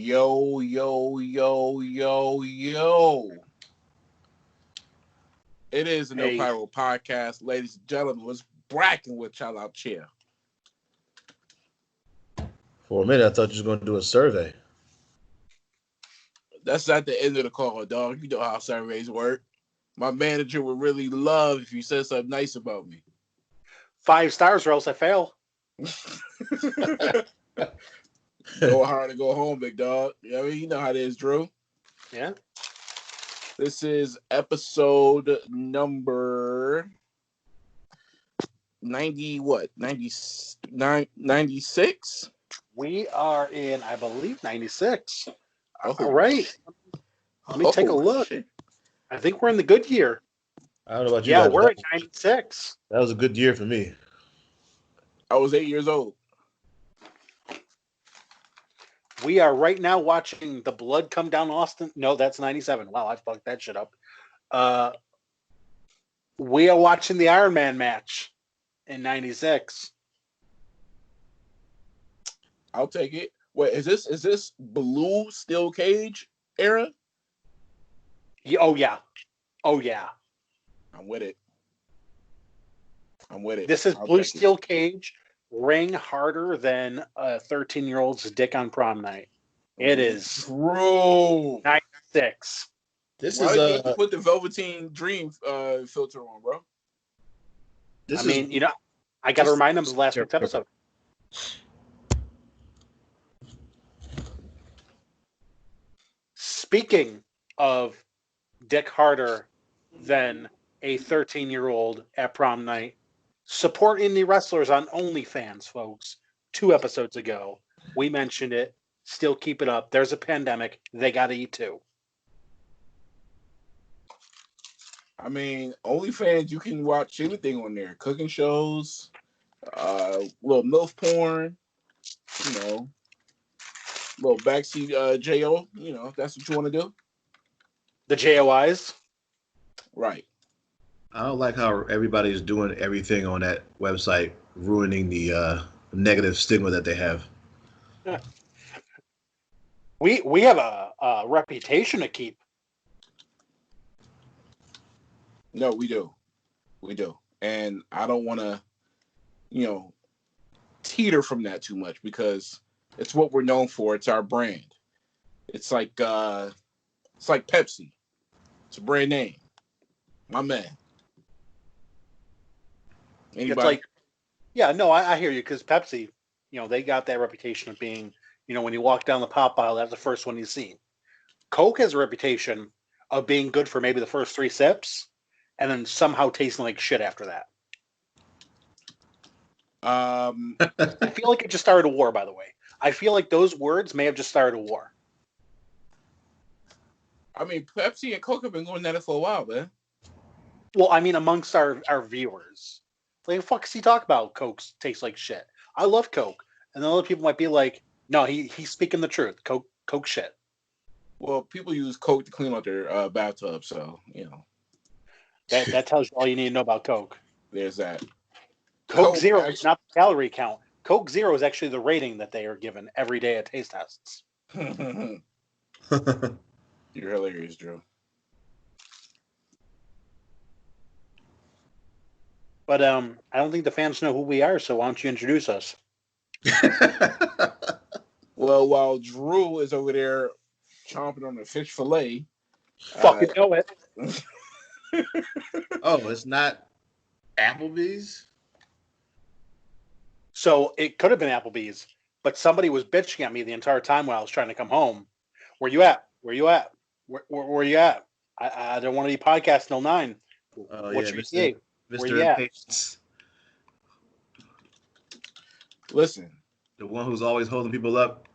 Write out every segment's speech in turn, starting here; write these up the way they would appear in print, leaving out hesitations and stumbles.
Yo, yo, yo, yo, yo. It is the No Hey. Pyro podcast. Ladies and gentlemen, what's bracking with y'all out here? For a minute, I thought you was going to do a survey. That's at the end of the call, dog. You know how surveys work. My manager would really love if you said something nice about me. 5 stars or else I fail. Go hard and go home, big dog. You know what I mean? You know how it is, Drew. Yeah. This is episode number 90, what? 96? We are in, I believe, 96. Oh, All right. Let me take a look. Shit. I think we're in the good year. I don't know about you Yeah, guys. we're at 96. That was a good year for me. I was 8 years old. We are right now watching The Blood Come Down Austin. No, that's 97. Wow, I fucked that shit up. We are watching the Iron Man match in 96. I'll take it. Wait, is this blue steel cage era? Oh, yeah. Oh, yeah. I'm with it. This is I'll Blue take it. Steel Cage, ring harder than a 13-year-old's dick on prom night. It is Bro. 96. This Why is did you have to put the Velveteen Dream filter on, bro? this I mean, you know, I got to remind them of last week's episode. Speaking of dick harder than a 13-year-old at prom night, support indie wrestlers on OnlyFans, folks. 2 episodes ago, we mentioned it. Still keep it up. There's a pandemic. They got to eat too. I mean, OnlyFans, you can watch anything on there. Cooking shows, little MILF porn, you know, little backseat J.O., you know, if that's what you want to do. The JOIs. Right. I don't like how everybody's doing everything on that website, ruining the negative stigma that they have. We have a reputation to keep. No, we do. We do. And I don't want to, you know, teeter from that too much because it's what we're known for. It's our brand. It's like Pepsi. It's a brand name. My man. Anybody? It's like, yeah, no, I hear you because Pepsi, you know, they got that reputation of being, you know, when you walk down the pop aisle, that's the first one you see. Coke has a reputation of being good for maybe the first 3 sips and then somehow tasting like shit after that. I feel like it just started a war, by the way. I feel like those words may have just started a war. I mean, Pepsi and Coke have been going at it for a while, man. Well, I mean, amongst our viewers. Like, fuck does he talk about Coke tastes like shit? I love Coke. And then other people might be like, no, he's speaking the truth. Coke shit. Well, people use Coke to clean out their bathtub, so, you know. That tells you all you need to know about Coke. There's that. Coke Zero is not the calorie count. Coke Zero is actually the rating that they are given every day at taste tests. You're hilarious, Drew. But I don't think the fans know who we are, so why don't you introduce us? Well, while Drew is over there chomping on the fish fillet. Fucking know it. Oh, it's not Applebee's? So it could have been Applebee's, but somebody was bitching at me the entire time while I was trying to come home. Where you at? Where you at? Where you at? I don't want to be podcasting till 9. What's your ETA? Where you at? Patience. Listen. The one who's always holding people up.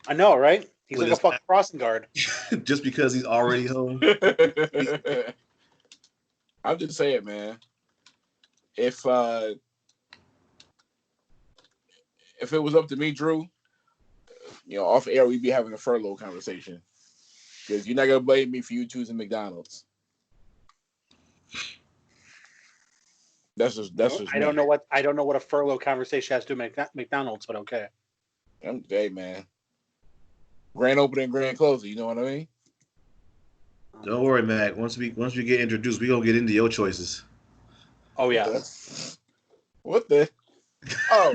I know, right? He's With like a fucking crossing guard. Just because he's already home. I'm just saying, man. If it was up to me, Drew, you know, off air we'd be having a furlough conversation. Because you're not gonna blame me for you choosing McDonald's. That's just I don't know what a furlough conversation has to do with McDonald's, but okay. Hey, man. Grand opening, grand closing. You know what I mean? Don't worry, Mac. Once we get introduced, we gonna get into your choices. Oh yeah. What the? Oh,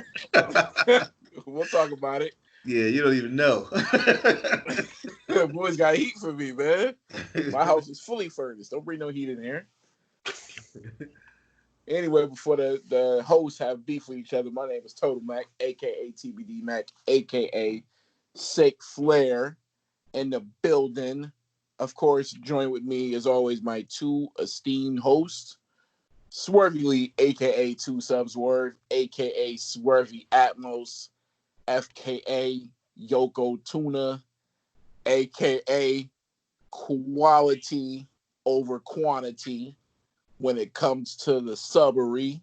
we'll talk about it. Yeah, you don't even know. Boys got heat for me, man. My house is fully furnished. Don't bring no heat in here. Anyway, before the hosts have beef with each other, my name is Total Mac, aka TBD Mac, aka Sick Flair, in the building. Of course, join with me as always my two esteemed hosts, Swervily, aka Two Subs Swerve, aka Swervy Atmos, FKA Yoko Tuna, aka quality over quantity when it comes to the subbery.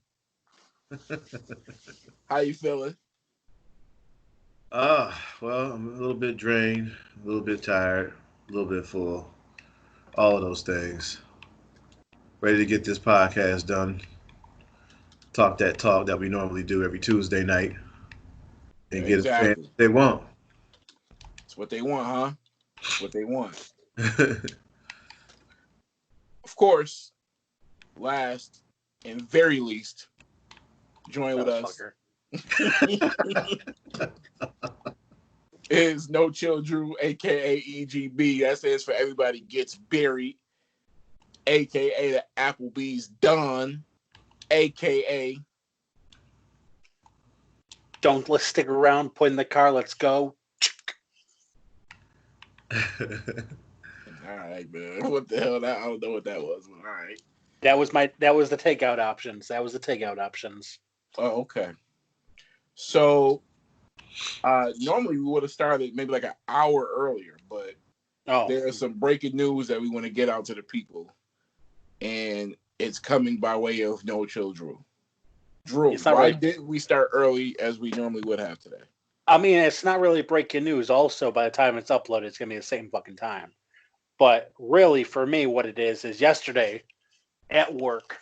How you feeling? Well, I'm a little bit drained, a little bit tired, a little bit full. All of those things. Ready to get this podcast done. Talk that talk that we normally do every Tuesday night and get the fans Exactly. what they want. It's what they want, huh? It's what they want. Of course, last and very least, join with us is No Chill Drew, aka EGB. That stands for Everybody Gets Buried, aka the Applebee's Don, aka Let's stick around, put in the car, let's go. all right, man. What the hell? I don't know what that was, but all right. That was the takeout options. Oh, okay. So normally we would have started maybe like an hour earlier, but there is some breaking news that we want to get out to the people, and it's coming by way of No Chill Drew. Drew, why didn't we start early as we normally would have today? I mean, it's not really breaking news. Also, by the time it's uploaded, it's gonna be the same fucking time. But really, for me, what it is yesterday at work,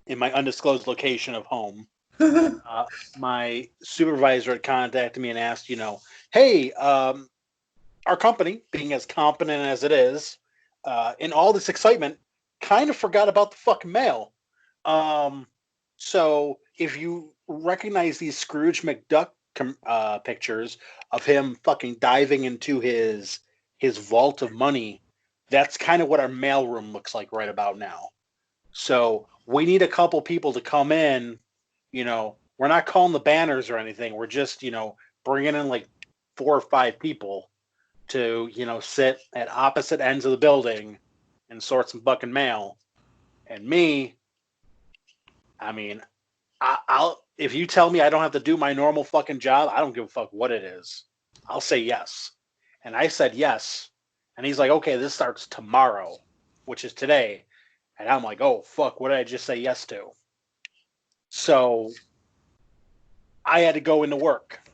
in my undisclosed location of home, my supervisor had contacted me and asked, hey, our company, being as competent as it is, in all this excitement, kind of forgot about the fucking mail. So if you recognize these Scrooge McDuck pictures of him fucking diving into his vault of money, that's kind of what our mailroom looks like right about now. So we need a couple people to come in. We're not calling the banners or anything. We're just, bringing in like 4 or 5 people to, sit at opposite ends of the building and sort some fucking mail. And me, I mean, I'll if you tell me I don't have to do my normal fucking job, I don't give a fuck what it is. I'll say yes. And I said yes. And he's like, okay, this starts tomorrow, which is today. And I'm like, oh, fuck, what did I just say yes to? So I had to go into work.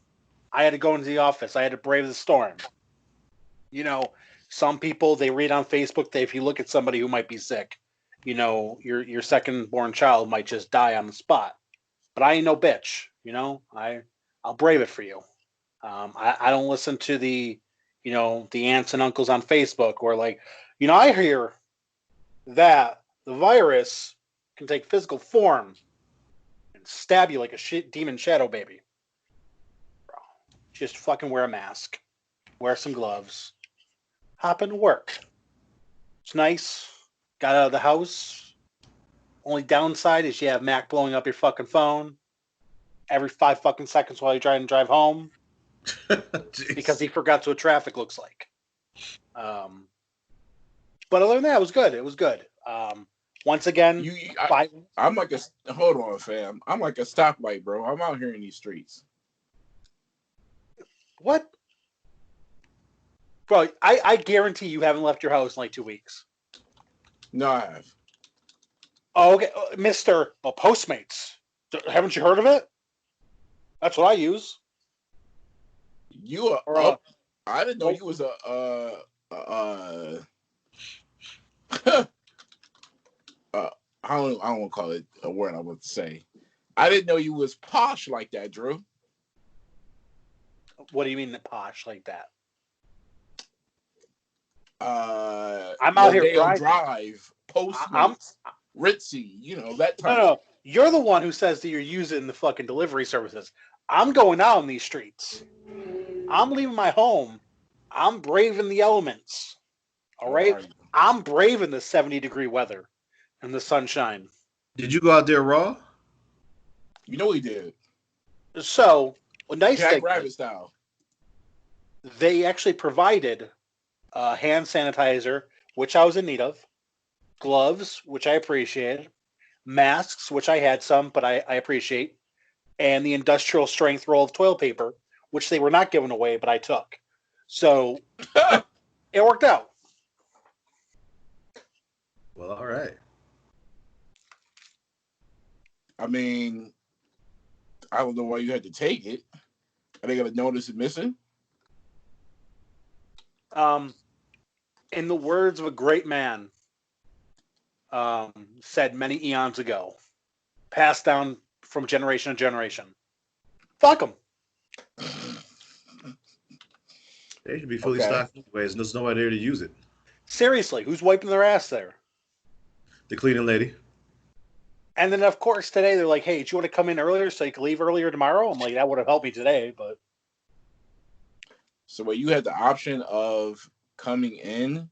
I had to go into the office. I had to brave the storm. Some people, they read on Facebook that if you look at somebody who might be sick, your second born child might just die on the spot. But I ain't no bitch, I'll brave it for you. I don't listen to the aunts and uncles on Facebook who are like, I hear that the virus can take physical form and stab you like a shit demon shadow baby. Bro, just fucking wear a mask, wear some gloves, hop into work. It's nice. Got out of the house. Only downside is you have Mac blowing up your fucking phone every 5 fucking seconds while you're trying to drive home because he forgot what traffic looks like. But other than that, it was good. It was good. Once again, I'm like hold on, fam. I'm like a stoplight, bro. I'm out here in these streets. What? Bro, I guarantee you haven't left your house in like 2 weeks. No, I have. Oh, okay. Mr. Postmates. Haven't you heard of it? That's what I use. You are up. I didn't know you was I don't want to call it a word I want to say. I didn't know you was posh like that, Drew. What do you mean posh like that? I'm out here Rodeo grinding. Drive, I'm Postmates, Ritzy, that no, type. no. You're the one who says that you're using the fucking delivery services. I'm going out on these streets. I'm leaving my home. I'm braving the elements. All Oh, right? are you? I'm braving the 70-degree weather and the sunshine. Did you go out there raw? You know he did. So, a nice Jack thing Rabbit is style. they actually provided hand sanitizer, which I was in need of, gloves, which I appreciated, masks, which I had some, but I appreciate, and the industrial strength roll of toilet paper, which they were not giving away, but I took. So it worked out. Well, all right. I mean, I don't know why you had to take it. Are they gonna notice it missing? In the words of a great man, said many eons ago, passed down from generation to generation. Fuck them. They should be fully Okay. stocked anyways. There's nobody there to use it. Seriously, who's wiping their ass there? The cleaning lady. And then, of course, today they're like, hey, do you want to come in earlier so you can leave earlier tomorrow? I'm like, that would have helped me today, but... So, you had the option of coming in.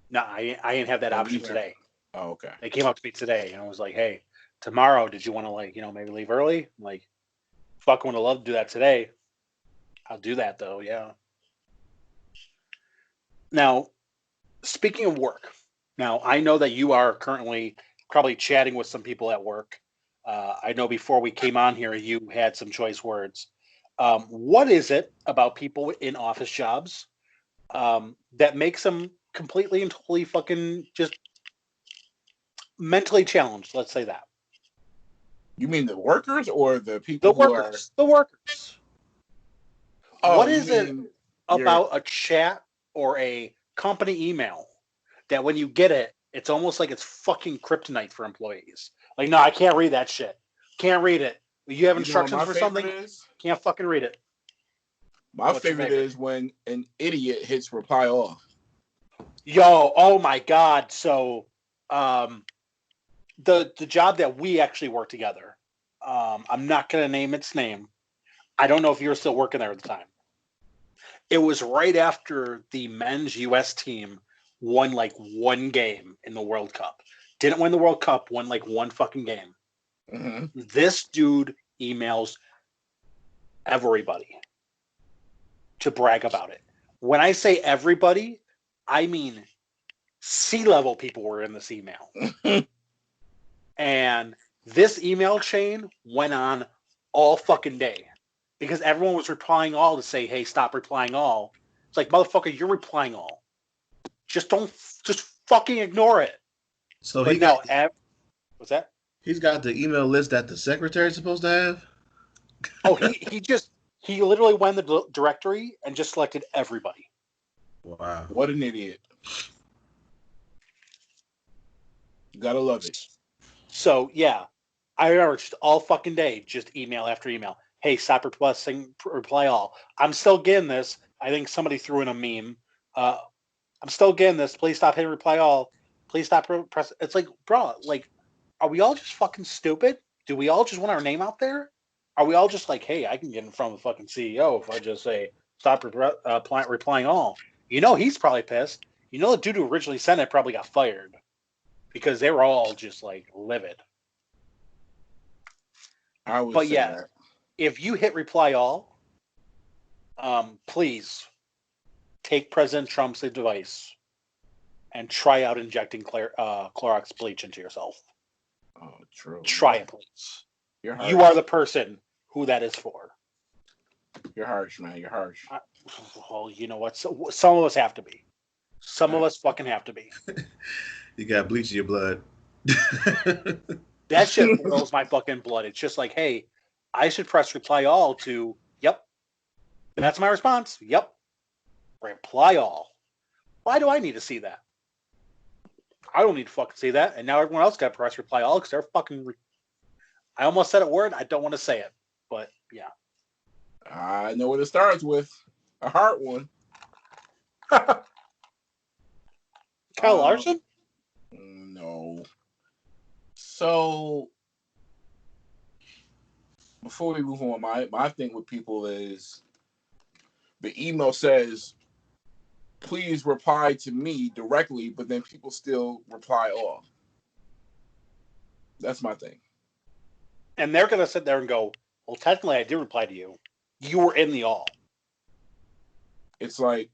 No, I didn't have that option today. Oh, okay. They came up to me today, and I was like, hey, tomorrow, did you want to, maybe leave early? I'm like, fucking would have loved to do that today. I'll do that, though, yeah. Now, speaking of work, now, I know that you are currently probably chatting with some people at work. I know before we came on here, you had some choice words. What is it about people in office jobs that makes them completely and totally fucking just mentally challenged? Let's say that. You mean the workers or the people The workers. The workers. Oh, what is it mean about a chat or a company email that when you get it, it's almost like it's fucking kryptonite for employees? Like, no, I can't read that shit. Can't read it. You have what instructions my for favorite something? is? Can't fucking read it. My What's your favorite is when an idiot hits reply all. Yo, oh my God. So the job that we actually work together, I'm not going to name its name. I don't know if you were still working there at the time. It was right after the men's U.S. team won like one game in the World Cup. Didn't win the World Cup, won like one fucking game. Mm-hmm. This dude emails everybody to brag about it. When I say everybody, I mean C-level people were in this email. And this email chain went on all fucking day because everyone was replying all to say, hey, stop replying all. It's like, motherfucker, you're replying all. Just fucking ignore it. So But what's that? he's got the email list that the secretary's supposed to have? Oh, he literally went in the directory and just selected everybody. Wow. What an idiot. You gotta love it. So, yeah, I remember just all fucking day, just email after email. Hey, stop reply all. I'm still getting this. I think somebody threw in a meme. I'm still getting this. Please stop hitting reply all. Please stop press. It's like, bro, like, are we all just fucking stupid? Do we all just want our name out there? Are we all just like, hey, I can get in front of the fucking CEO if I just say stop replying all? He's probably pissed. The dude who originally sent it probably got fired because they were all just like livid. I would But say yeah, that. if you hit reply all, please take President Trump's advice and try out injecting Clorox bleach into yourself. Oh, true. Try it, please. You're harsh. You are the person who that is for. You're harsh, man. You're harsh. Well, you know what? Some of us have to be. Some of us fucking have to be. You got bleach in your blood. That shit boils my fucking blood. It's just like, hey, I should press reply all to, yep. That's my response. Yep. Reply all. Why do I need to see that? I don't need to fucking see that. And now everyone else got to press reply all because they're fucking... I almost said a word. I don't want to say it. But, yeah. I know what it starts with. A heart one. Kyle Larson? No. So before we move on, my thing with people is the email says, please reply to me directly, but then people still reply all. That's my thing. And they're going to sit there and go, well, technically I did reply to you. You were in the all. It's like,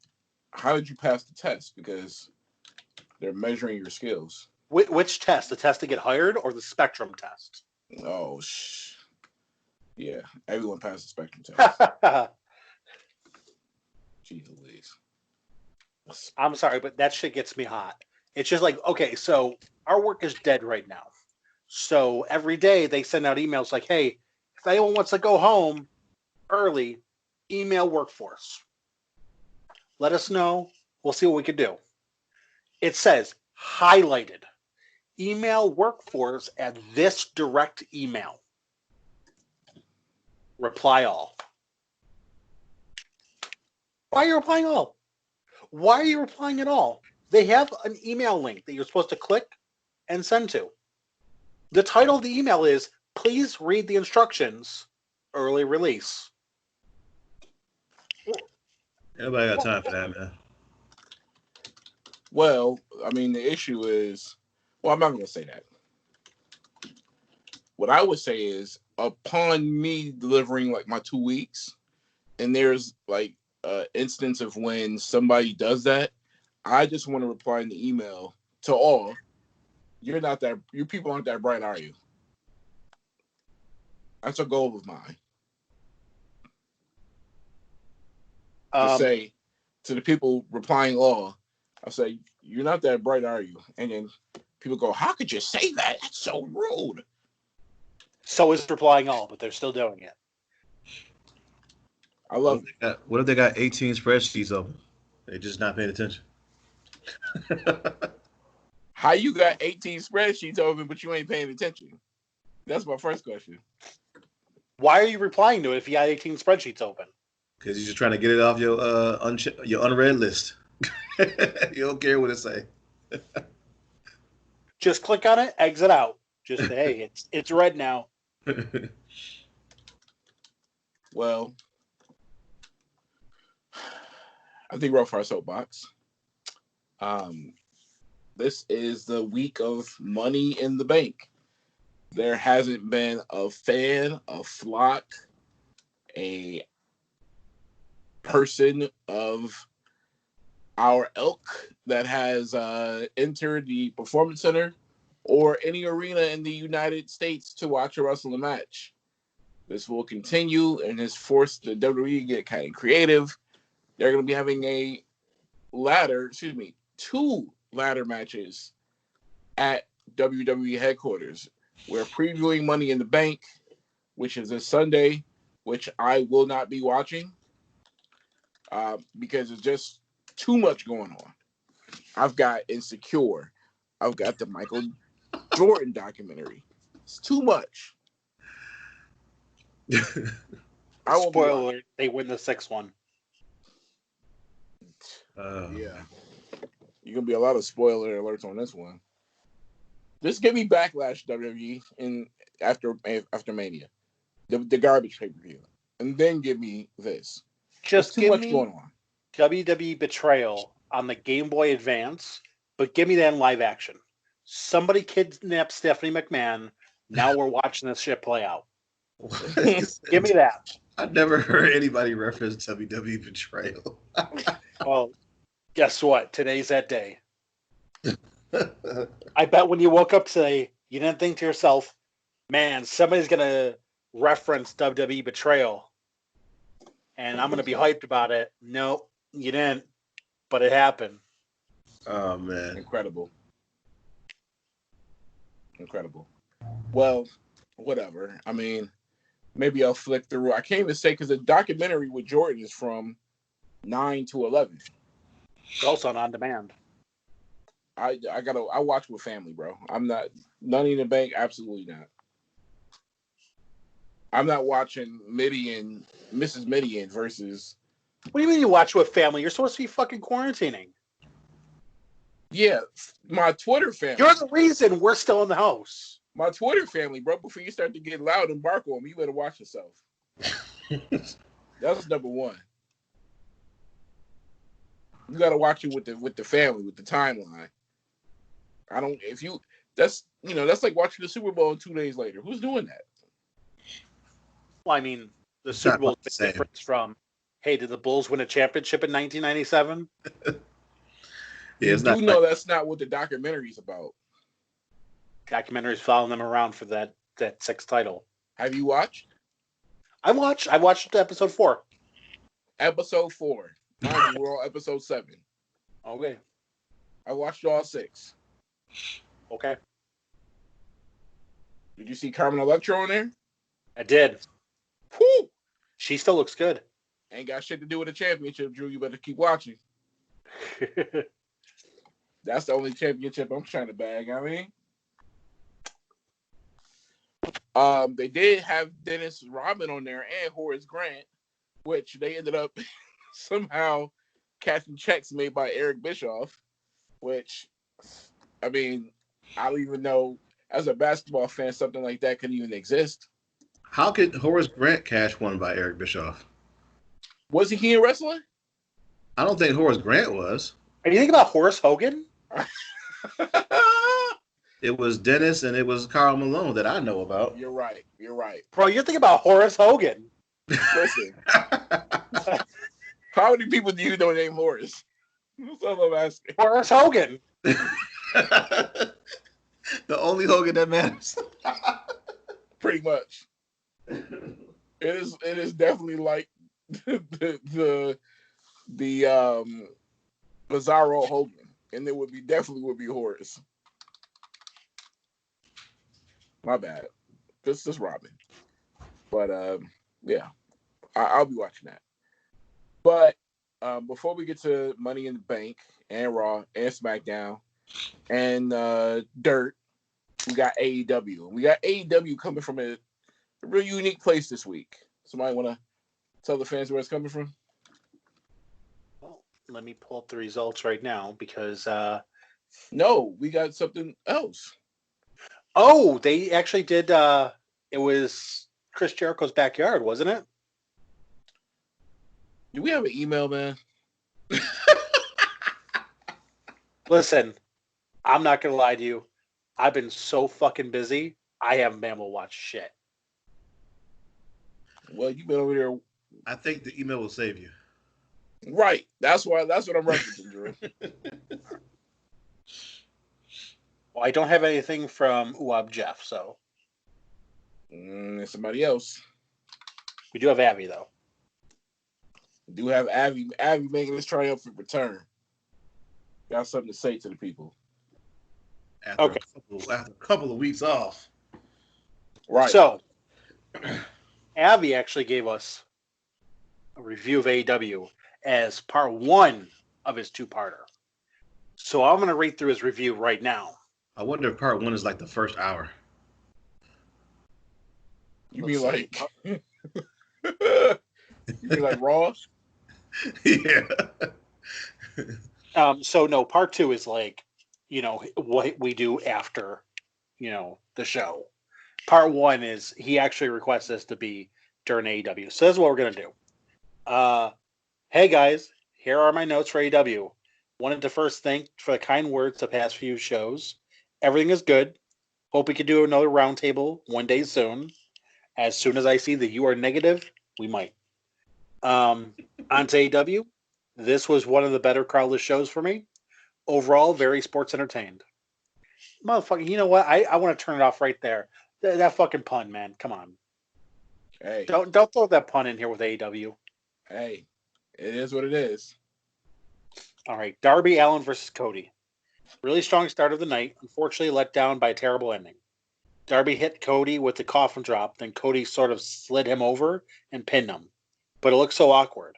how did you pass the test? Because they're measuring your skills. Which test? The test to get hired or the spectrum test? Oh, yeah. Everyone passed the spectrum test. Jeez Louise. I'm sorry, but that shit gets me hot. It's just like, okay, so our work is dead right now. So every day they send out emails like, hey, if anyone wants to go home early, email workforce. Let us know. We'll see what we can do. It says highlighted. Email workforce at this direct email. Reply all. Why are you replying all? Why are you replying at all? They have an email link that you're supposed to click and send to. The title of the email is, please read the instructions, early release. Nobody got time for that, man. Well, I mean, the issue is, well, I'm not going to say that. What I would say is, upon me delivering like my 2 weeks, and there's like an instance of when somebody does that, I just want to reply in the email to all. You people aren't that bright, are you? That's a goal of mine. To say to the people replying all, I'll say, you're not that bright, are you? And then people go, how could you say that? That's so rude. So is replying all, but they're still doing it. I love it. What if they got 18 spreadsheets open? They're just not paying attention. How you got 18 spreadsheets open, but you ain't paying attention? That's my first question. Why are you replying to it if you got 18 spreadsheets open? Because you're just trying to get it off your unread list. You don't care what it say. Just click on it, exit out. Just hey, it's red now. Well, I think we're off our soapbox. This is the week of Money in the Bank. There hasn't been a fan, a flock, a person of our ilk that has entered the Performance Center or any arena in the United States to watch a wrestling match. This will continue and has forced the WWE to get kind of creative. They're going to be having two ladder matches at WWE headquarters. We're previewing Money in the Bank, which is this Sunday, which I will not be watching because it's just too much going on. I've got Insecure. I've got the Michael Jordan documentary. It's too much. Spoiler alert, they win the 6th one. Yeah. You're going to be a lot of spoiler alerts on this one. Just give me Backlash, WWE, after Mania. The garbage pay-per-view. And then give me this. Just too much going on. WWE Betrayal on the Game Boy Advance, but give me that in live action. Somebody kidnapped Stephanie McMahon. Now we're watching this shit play out. Give me that. I never heard anybody reference WWE Betrayal. Well, guess what? Today's that day. I bet when you woke up today, you didn't think to yourself, man, somebody's going to reference WWE Betrayal, and I'm going to be hyped about it. Nope, you didn't, but it happened. Oh, man. Incredible. Well, whatever. I mean, maybe I'll flick through. I can't even say because the documentary with Jordan is from 9 to 11. It's also on demand. I watch with family, bro. I'm not Money in the Bank. Absolutely not. I'm not watching Mrs. Midian versus. What do you mean you watch with family? You're supposed to be fucking quarantining. Yeah, my Twitter family. You're the reason we're still in the house. My Twitter family, bro. Before you start to get loud and bark on me, you better watch yourself. That's number one. You got to watch it with the family, with the timeline. I don't. If you, that's that's like watching the Super Bowl 2 days later. Who's doing that? Well, I mean, the It's Super not Bowl the is same. different from, hey, did the Bulls win a championship in 1997? Yeah, You it's do not know like, that's not what the documentary's about. Documentaries following them around for that sixth title. Have you watched I watched episode 4. episode 4? Mind you, we're on episode 7. Okay. I watched all 6. Okay. Did you see Carmen Electra on there? I did. Whew! She still looks good. Ain't got shit to do with the championship, Drew. You better keep watching. That's the only championship I'm trying to bag. They did have Dennis Rodman on there and Horace Grant, which they ended up somehow catching checks made by Eric Bischoff, which, I mean, I don't even know, as a basketball fan, something like that could even exist. how could Horace Grant cash one by Eric Bischoff? Wasn't he in wrestling? I don't think Horace Grant was. Are you thinking about Horace Hogan? It was Dennis and it was Karl Malone that I know about. You're right. Bro, you're thinking about Horace Hogan. Listen, how many people do you know named Horace? That's all I'm asking. Horace Hogan. The only Hogan that matters. Pretty much. It is definitely like the Bizarro Hogan, and it definitely would be Horace. My bad. This is Robin. But yeah, I'll be watching that. But before we get to Money in the Bank and Raw and SmackDown and Dirt, we got AEW. We got AEW coming from a real unique place this week. Somebody want to tell the fans where it's coming from? Well, let me pull up the results right now because No, we got something else. oh, they actually did it was Chris Jericho's backyard, wasn't it? Do we have an email, man? Listen, I'm not gonna lie to you. I've been so fucking busy. I haven't been able to watch shit. Well, you've been over there. I think the email will save you. Right. That's what I'm referencing, Drew. Well, I don't have anything from Uwab Jeff, so It's somebody else. we do have Abby though. We do have Abby making his triumphant return. Got something to say to the people. After a couple of weeks off. Right. So Abby actually gave us a review of AEW as part 1 of his 2-parter. So I'm gonna read through his review right now. I wonder if part 1 is like the first hour. You mean like you mean like Raw? Yeah. So no, part 2 is like, what we do after, the show. Part 1 is he actually requests this to be during AEW. So this is what we're gonna do. Hey guys, here are my notes for AEW. Wanted to first thank for the kind words the past few shows. Everything is good. Hope we can do another roundtable one day soon. As soon as I see that you are negative, we might. On to AEW. This was one of the better crowdless shows for me. Overall, very sports entertained. Motherfucker, you know what? I want to turn it off right there. That fucking pun, man. Come on. Hey. Don't throw that pun in here with AEW. Hey. It is what it is. All right. Darby Allin versus Cody. Really strong start of the night. Unfortunately let down by a terrible ending. Darby hit Cody with the coffin drop, then Cody sort of slid him over and pinned him. But it looked so awkward.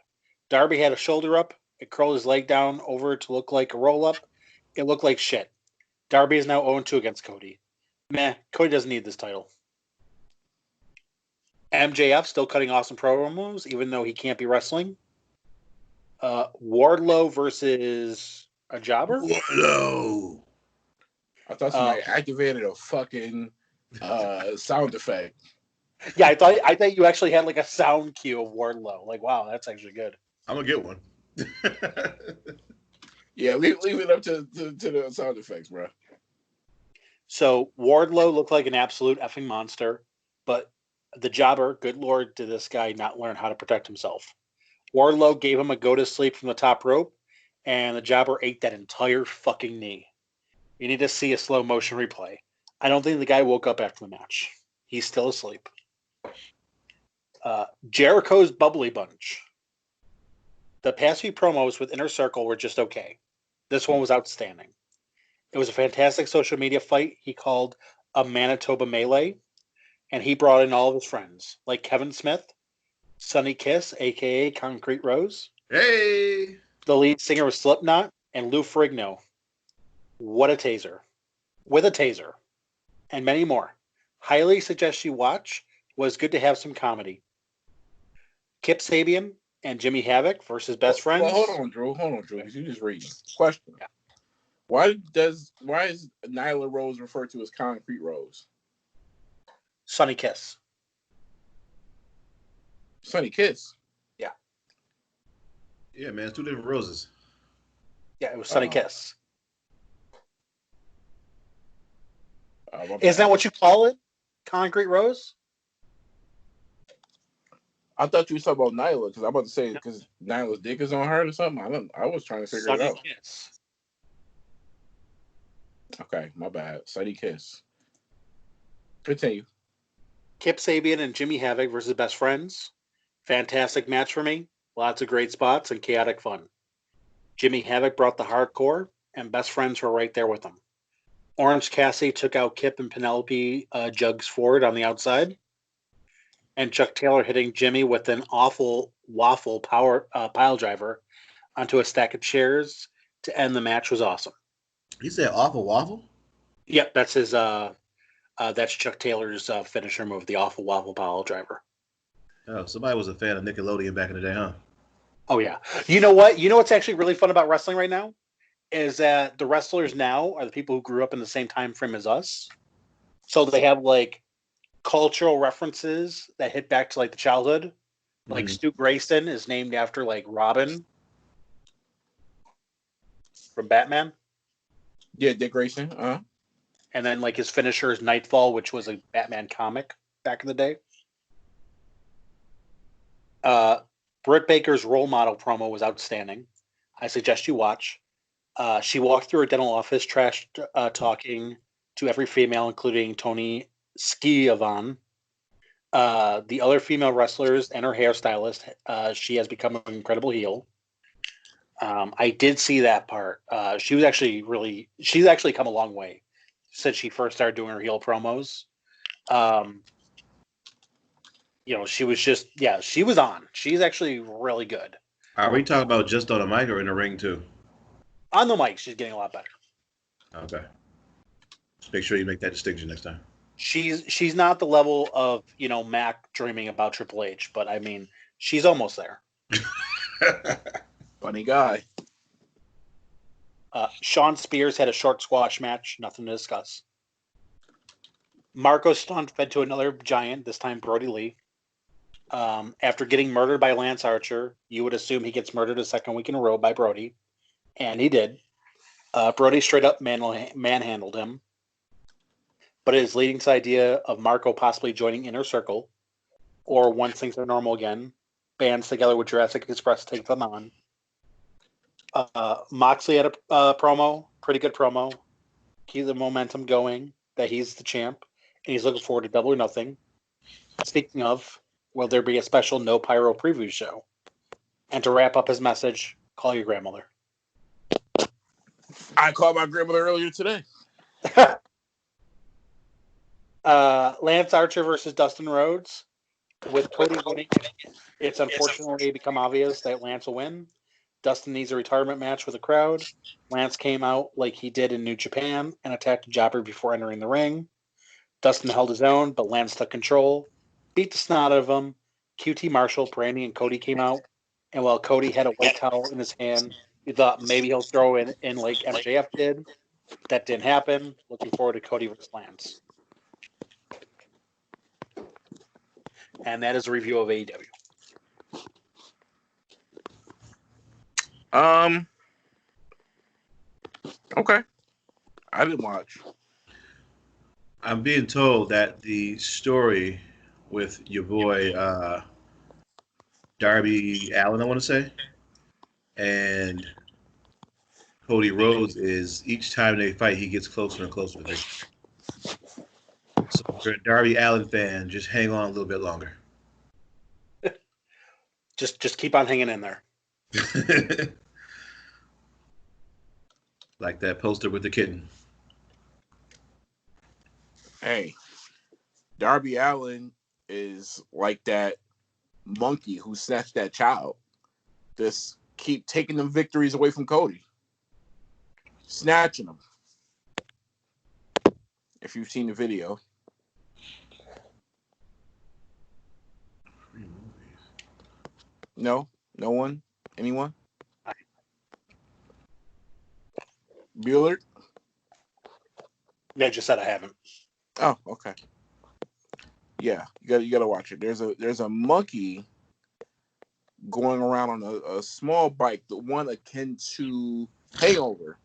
Darby had a shoulder up. It curled his leg down over to look like a roll-up. It looked like shit. Darby is now 0-2 against Cody. Meh, Cody doesn't need this title. MJF still cutting awesome promos, even though he can't be wrestling. Wardlow versus A jobber? Whoa. I thought somebody activated a fucking sound effect. Yeah, I thought you actually had like a sound cue of Wardlow. Like, wow, that's actually good. I'm gonna get one. Yeah, leave it up to the sound effects, bro. So Wardlow looked like an absolute effing monster, but the jobber, good lord, did this guy not learn how to protect himself? Wardlow gave him a go to sleep from the top rope, and the jobber ate that entire fucking knee. You need to see a slow motion replay. I don't think the guy woke up after the match. He's still asleep. Jericho's Bubbly Bunch. The past few promos with Inner Circle were just okay. This one was outstanding. It was a fantastic social media fight he called a Manitoba Melee, and he brought in all of his friends, like Kevin Smith, Sonny Kiss, a.k.a. Concrete Rose, Hey. the lead singer of Slipknot, and Lou Ferrigno. What a taser. With a taser. And many more. Highly suggest you watch. Was good to have some comedy. Kip Sabian and Jimmy Havoc versus Best Friends. Well, hold on, Drew. Because you just reading. Question. Yeah. Why is Nyla Rose referred to as Concrete Rose? Sonny Kiss. Sonny Kiss. Yeah. Yeah, man, it's two different roses. Yeah, it was Sonny Kiss. Isn't that what you call it? Concrete Rose? I thought you were talking about Nyla because I'm about to say because Nyla's dick is on her or something. I was trying to figure it out. Kiss. Okay, my bad. Sonny Kiss. Continue. Kip Sabian and Jimmy Havoc versus Best Friends. Fantastic match for me. Lots of great spots and chaotic fun. Jimmy Havoc brought the hardcore, and Best Friends were right there with him. Orange Cassidy took out Kip and Penelope Jugs Ford on the outside. And Chuck Taylor hitting Jimmy with an awful waffle power pile driver onto a stack of chairs to end the match was awesome. He said awful waffle? Yep, that's his. That's Chuck Taylor's finisher move, the awful waffle pile driver. Oh, somebody was a fan of Nickelodeon back in the day, huh? Oh yeah. You know what? You know what's actually really fun about wrestling right now is that the wrestlers now are the people who grew up in the same time frame as us. So they have like cultural references that hit back to like the childhood. Like Stu Grayson is named after like Robin from Batman. Yeah, Dick Grayson. And then like his finisher is Nightfall, which was a Batman comic back in the day. Britt Baker's role model promo was outstanding. I suggest you watch. She walked through her dental office, trash talking to every female, including Tony Schiavone. The other female wrestlers and her hairstylist. She has become an incredible heel. I did see that part. She's actually come a long way since she first started doing her heel promos. She was on. She's actually really good. Are we talking about just on the mic or in the ring too? On the mic, she's getting a lot better. Okay. Just make sure you make that distinction next time. She's not the level of, Mac dreaming about Triple H, but I mean, she's almost there. Funny guy. Sean Spears had a short squash match, nothing to discuss. Marco Stunt fed to another giant, this time Brody Lee. After getting murdered by Lance Archer, you would assume he gets murdered a second week in a row by Brody, and he did. Brody straight up manhandled him. But his leading idea of Marco possibly joining Inner Circle, or once things are normal again, bands together with Jurassic Express take them on. Moxley had a promo, pretty good promo. Keep the momentum going that he's the champ, and he's looking forward to Double or Nothing. Speaking of, will there be a special No Pyro preview show? And to wrap up his message, call your grandmother. I called my grandmother earlier today. Lance Archer versus Dustin Rhodes. With Cody winning, it's unfortunately become obvious that Lance will win. Dustin needs a retirement match with a crowd. Lance came out like he did in New Japan and attacked Jobber before entering the ring. Dustin held his own, but Lance took control, beat the snot out of him. QT Marshall, Brandy, and Cody came out, and while Cody had a white towel in his hand, You thought maybe he'll throw in like MJF did. That didn't happen. Looking forward to Cody vs. Lance. And that is a review of AEW. Okay. I didn't watch. I'm being told that the story with your boy Darby Allen, I want to say, and Cody Rhodes is each time they fight, he gets closer and closer to victory. So if you're a Darby Allen fan, just hang on a little bit longer. Just keep on hanging in there. Like that poster with the kitten. Hey, Darby Allin is like that monkey who snatched that child. Just keep taking them victories away from Cody. Snatching them. If you've seen the video. No? No one? Anyone? Bueller? Yeah, just said I haven't. Oh, okay. Yeah, you gotta watch it. There's a monkey going around on a small bike, the one akin to Hangover,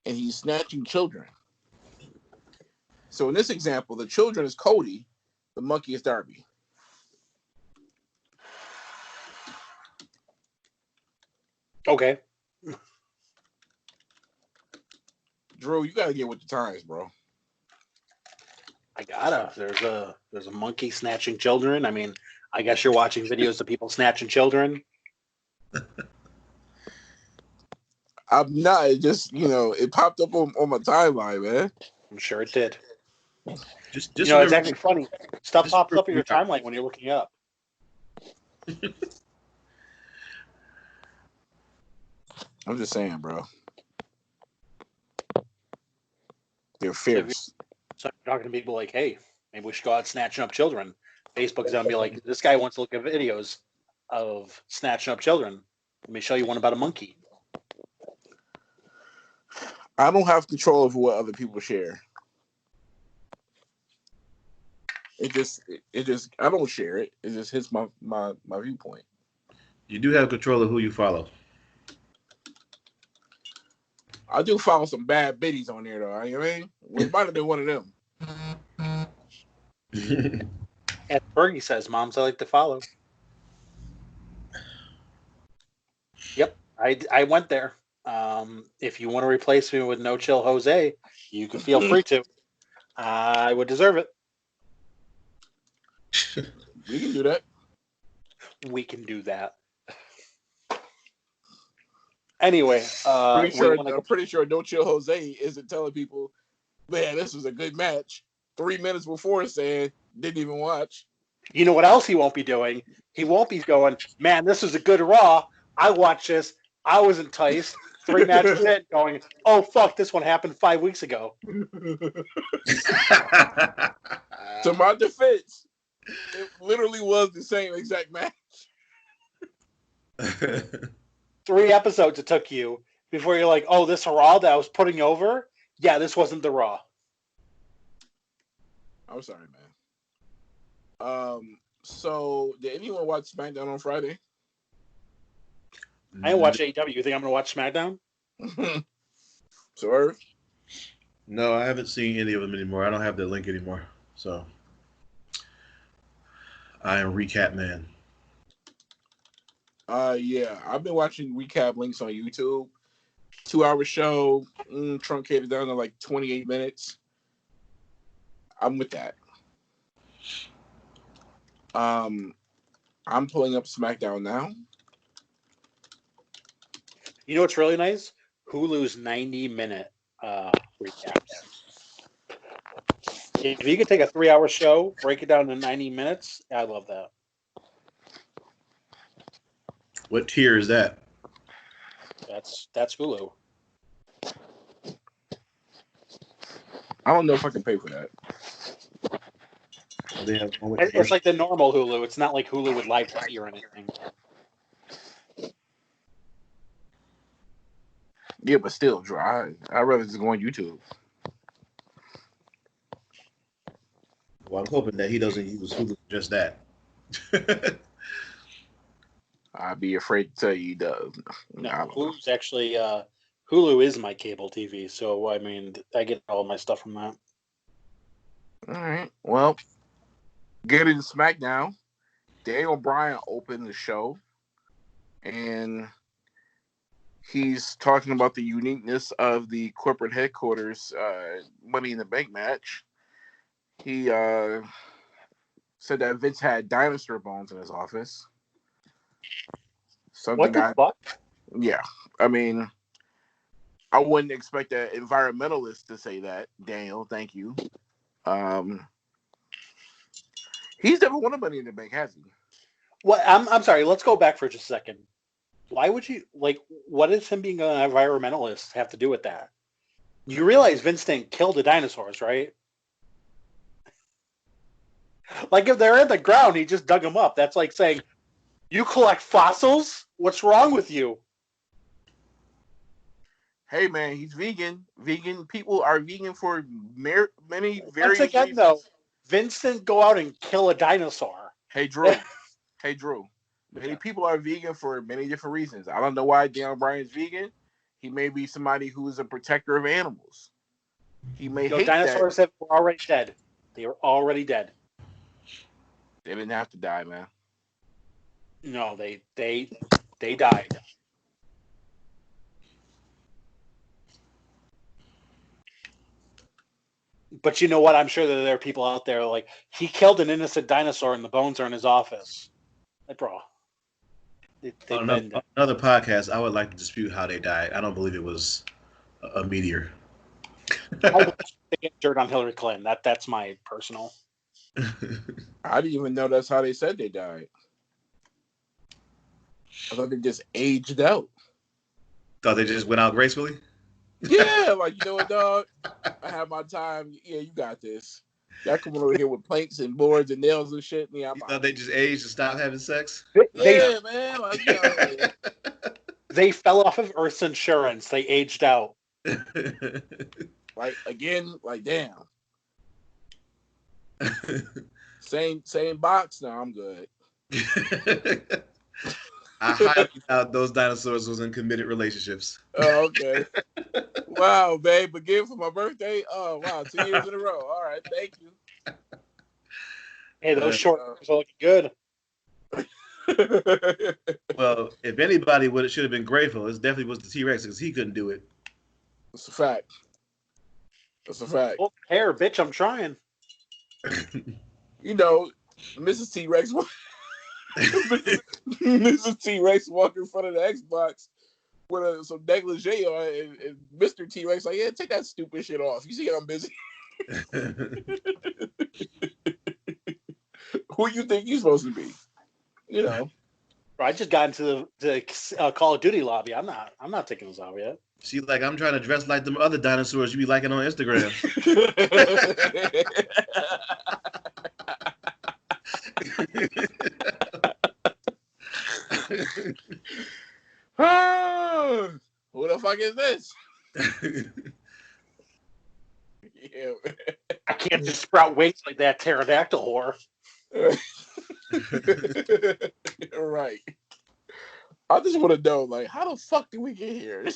and he's snatching children. So in this example, the children is Cody, the monkey is Darby. Okay. Drew, you gotta get with the times, bro. I gotta. There's a monkey snatching children. I mean, I guess you're watching videos of people snatching children. I'm not. It just it popped up on my timeline, man. I'm sure it did. Just it's remember, actually funny. Stuff just pops up in remember- your timeline when you're looking up. I'm just saying, bro. They're fierce. So you're talking to people like, hey, maybe we should go out snatching up children. Facebook's gonna be like, this guy wants to look at videos of snatching up children. Let me show you one about a monkey. I don't have control over what other people share. It just I don't share it. It just hits my viewpoint. you do have control of who you follow. I do follow some bad biddies on there though. You know what I mean? We might have been one of them. As Fergie says, moms I like to follow. Yep, I went there. If you want to replace me with No Chill Jose, you can feel free to. I would deserve it. We can do that. We can do that. Anyway, I'm pretty sure No Chill Jose isn't telling people, man, this was a good match 3 minutes before saying didn't even watch. You know what else he won't be doing? He won't be going, man, this was a good Raw. I watched this. I was enticed. 3 matches in, going, oh, fuck, this one happened 5 weeks ago. To my defense, it literally was the same exact match. 3 episodes it took you before you're like, oh, this Raw that I was putting over? Yeah, this wasn't the Raw. I'm sorry, man. So did anyone watch SmackDown on Friday? I didn't watch AEW. You think I'm going to watch SmackDown? Swerve? No, I haven't seen any of them anymore. I don't have the link anymore. So I am recap man. Yeah, I've been watching recap links on YouTube. 2-hour show, truncated down to like 28 minutes. I'm with that. I'm pulling up SmackDown now. You know what's really nice? Hulu's 90-minute recaps. If you could take a 3-hour show, break it down to 90 minutes, I love that. What tier is that? That's Hulu. I don't know if I can pay for that. They have It's like the normal Hulu. It's not like Hulu with live TV or anything. Yeah, but still, dry. I'd rather just go on YouTube. Well, I'm hoping that he doesn't use Hulu for just that. I'd be afraid to tell you he does. No, I don't know. Hulu's actually Hulu is my cable TV, so I mean I get all my stuff from that. All right. Well, getting to SmackDown, Daniel Bryan opened the show, and he's talking about the uniqueness of the corporate headquarters Money in the Bank match. He said that Vince had dinosaur bones in his office. What Something the fuck? yeah. I mean, I wouldn't expect an environmentalist to say that. Daniel, thank you. He's never won a Money in the Bank, has he? What? I'm sorry. Let's go back for just a second. Why would you like? What does him being an environmentalist have to do with that? You realize Vince didn't kill the dinosaurs, right? Like if they're in the ground, he just dug them up. That's like saying, "You collect fossils? What's wrong with you?" Hey man, he's vegan. Vegan people are vegan for many Once various again, reasons. though, Vince didn't go out and kill a dinosaur. Hey Drew. Hey Drew. Many people are vegan for many different reasons. I don't know why Daniel Bryan's vegan. He may be somebody who is a protector of animals. He may hate that Dinosaurs were already dead. They were already dead. they didn't have to die, man. No, they died. But you know what? I'm sure that there are people out there like he killed an innocent dinosaur and the bones are in his office. Like, bro, they've been dead. Another podcast, I would like to dispute how they died. I don't believe it was a meteor. I believe they get dirt on Hillary Clinton. That's my personal. I didn't even know that's how they said they died. I thought they just aged out. Thought they just went out gracefully? Yeah, like, you know what, dog? I have my time. Yeah, you got this. Y'all coming over here with planks and boards and nails and shit. Yeah, You thought they just aged and stopped having sex? yeah, man. Like, you know, They fell off of Earth's insurance. They aged out. like again, like damn. Same box. No, I'm good. I highly doubt those dinosaurs was in committed relationships. Oh, okay. Wow, babe. Again for my birthday. Oh, wow. 2 years in a row. All right. Thank you. Hey, those short arms are looking good. Well, if anybody should have been grateful, it definitely was the T-Rex because he couldn't do it. That's a fact. That's a fact. Oh, hair, bitch, I'm trying. You know, Mrs. T-Rex Mrs. T-Rex walking in front of the Xbox with some negligee on, and Mr. T-Rex like, yeah, take that stupid shit off. You see I'm busy. Who you think you're supposed to be? You know. I just got into the Call of Duty lobby. I'm not taking those out yet. She's like, I'm trying to dress like them other dinosaurs you be liking on Instagram. Oh, who the fuck is this? Yeah. I can't just sprout wings like that pterodactyl whore. Right. I just want to know, like, how the fuck did we get here?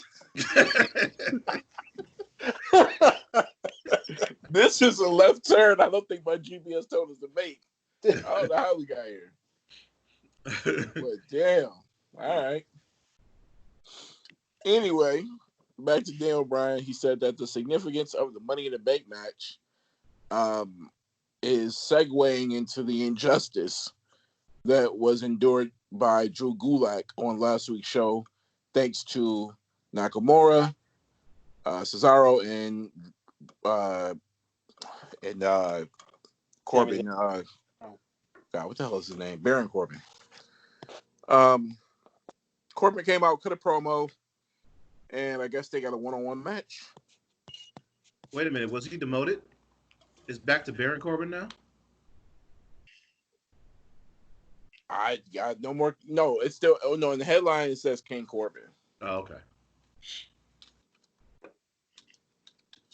This is a left turn. I don't think my GPS told us to make. I don't know how we got here. But damn. All right. Anyway, back to Daniel Bryan. He said that the significance of the Money in the Bank match is segueing into the injustice that was endured by Drew Gulak on last week's show, thanks to Nakamura, Cesaro, and Corbin. God, what the hell is his name? Baron Corbin. Corbin came out, cut a promo, and I guess they got a one-on-one match. Wait a minute, was he demoted? It's back to Baron Corbin now? I got no more. No, it's still. Oh no, in the headline it says King Corbin. Oh, okay.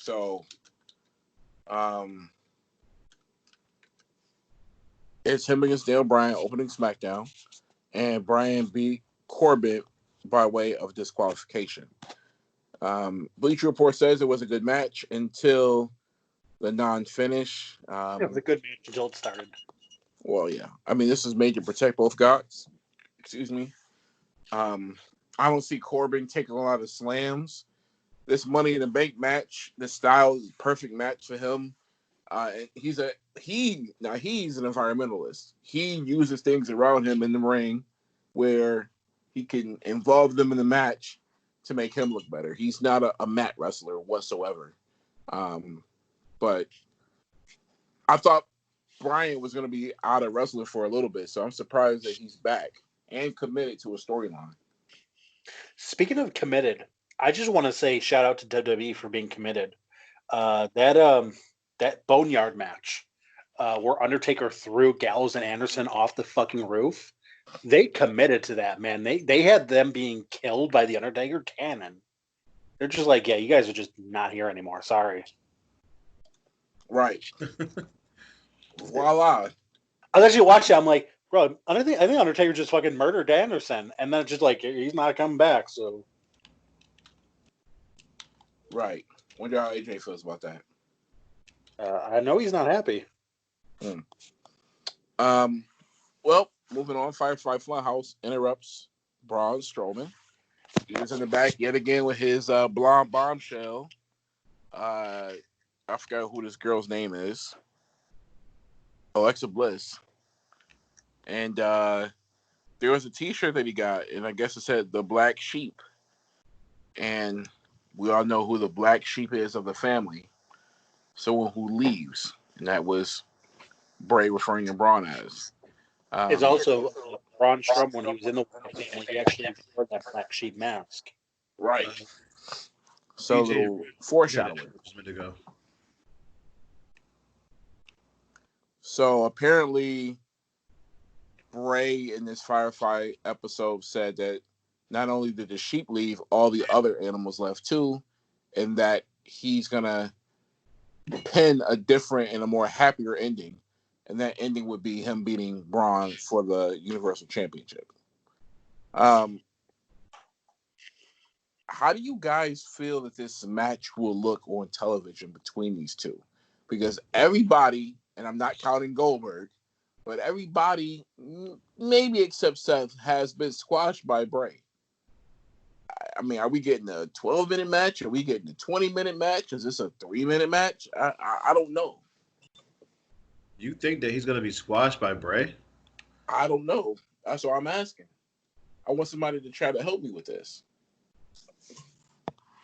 So, it's him against Dale Bryan opening SmackDown, and Bryan beat Corbin by way of disqualification. Bleacher Report says it was a good match until the non-finish. It was a good match until it started. Well, yeah. I mean, this is made to protect both gods. Excuse me. I don't see Corbin taking a lot of slams. This Money in the Bank match, the style is a perfect match for him. He's an environmentalist. He uses things around him in the ring where he can involve them in the match to make him look better. He's not a mat wrestler whatsoever. But I thought Bryan was going to be out of wrestling for a little bit, so I'm surprised that he's back and committed to a storyline. Speaking of committed, I just want to say shout out to WWE for being committed. That Boneyard match where Undertaker threw Gallows and Anderson off the fucking roof, they committed to that, man. They had them being killed by the Undertaker cannon. They're just like, yeah, you guys are just not here anymore. Sorry. Right. Voila. I was actually watching. I'm like, bro, I think Undertaker just fucking murdered Anderson, and then it's just like he's not coming back. So, right. Wonder how AJ feels about that. I know he's not happy. Well, moving on. Firefly Funhouse interrupts Braun Strowman. He was in the back yet again with his blonde bombshell. I forgot who this girl's name is. Alexa Bliss. And there was a T-shirt that he got, and I guess it said the Black Sheep. And we all know who the Black Sheep is of the family. Someone who leaves, and that was Bray referring to Braun as. It's also Braun Strowman when he was in the family. He actually wore that Black Sheep mask. Right. So a little foreshadowing. So apparently, Bray in this Firefly episode said that not only did the sheep leave, all the other animals left too, and that he's gonna pin a different and a more happier ending, and that ending would be him beating Braun for the Universal Championship. How do you guys feel that this match will look on television between these two? Because everybody, and I'm not counting Goldberg, but everybody, maybe except Seth, has been squashed by Bray. I mean, are we getting a 12-minute match? Are we getting a 20-minute match? Is this a 3-minute match? I don't know. You think that he's going to be squashed by Bray? I don't know. That's what I'm asking. I want somebody to try to help me with this.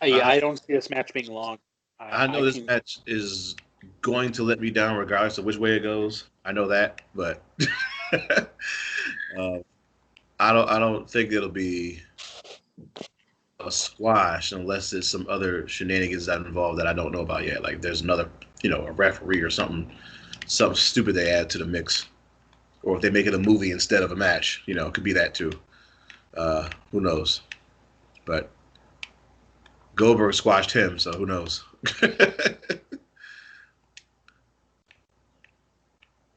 Yeah, I don't see this match being long. I know this match is going to let me down regardless of which way it goes. I know that, but I don't think it'll be a squash unless there's some other shenanigans that are involved that I don't know about yet. Like there's another, a referee or something stupid they add to the mix, or if they make it a movie instead of a match, it could be that too. Who knows? But Goldberg squashed him, so who knows?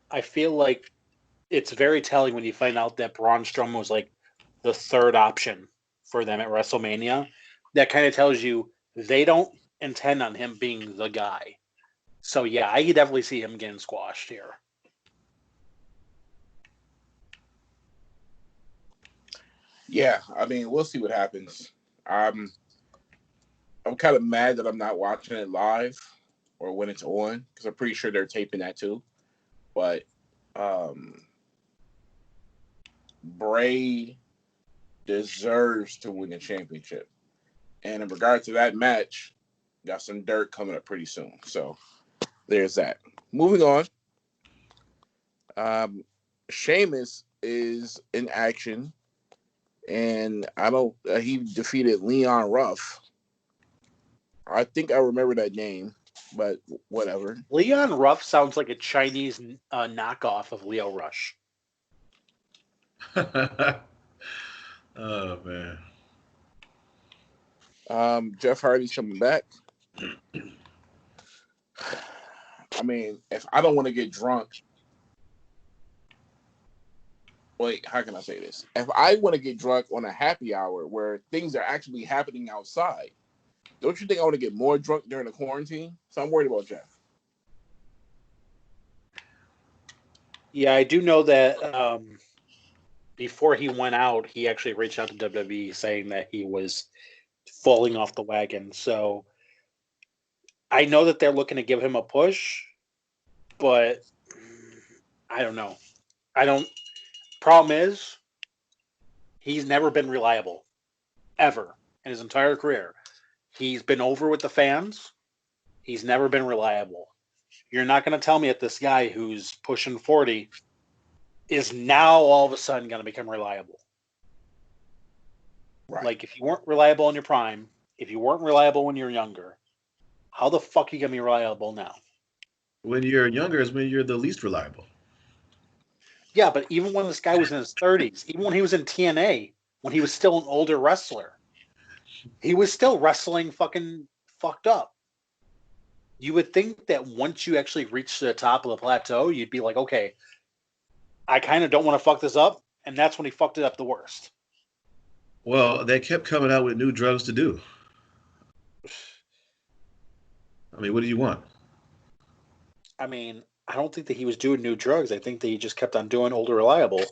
I feel like it's very telling when you find out that Braun Strowman was like the third option for them at WrestleMania. That kind of tells you they don't intend on him being the guy. So yeah, I could definitely see him getting squashed here. Yeah, I mean, we'll see what happens. I'm kind of mad that I'm not watching it live or when it's on because I'm pretty sure they're taping that too. But Bray deserves to win the championship. And in regard to that match, got some dirt coming up pretty soon. So there's that. Moving on. Sheamus is in action. And he defeated Leon Ruff. I think I remember that name, but whatever. Leon Ruff sounds like a Chinese knockoff of Leo Rush. Oh, man. Jeff Hardy's coming back. I mean, if I don't want to get drunk, wait, how can I say this? If I want to get drunk on a happy hour where things are actually happening outside, don't you think I want to get more drunk during the quarantine? So I'm worried about Jeff. Yeah, I do know that before he went out, he actually reached out to WWE saying that he was falling off the wagon. So I know that they're looking to give him a push, but I don't know. I don't. Problem is, he's never been reliable, ever, in his entire career. He's been over with the fans. He's never been reliable. You're not going to tell me that this guy who's pushing 40 is now all of a sudden going to become reliable. Right. Like, if you weren't reliable in your prime, if you weren't reliable when you're younger, how the fuck are you going to be reliable now? When you're younger is when you're the least reliable. Yeah, but even when this guy was in his 30s, even when he was in TNA, when he was still an older wrestler, he was still wrestling fucking fucked up. You would think that once you actually reach the top of the plateau, you'd be like, okay, I kind of don't want to fuck this up. And that's when he fucked it up the worst. Well, they kept coming out with new drugs to do. I mean, what do you want? I mean, I don't think that he was doing new drugs. I think that he just kept on doing older reliable.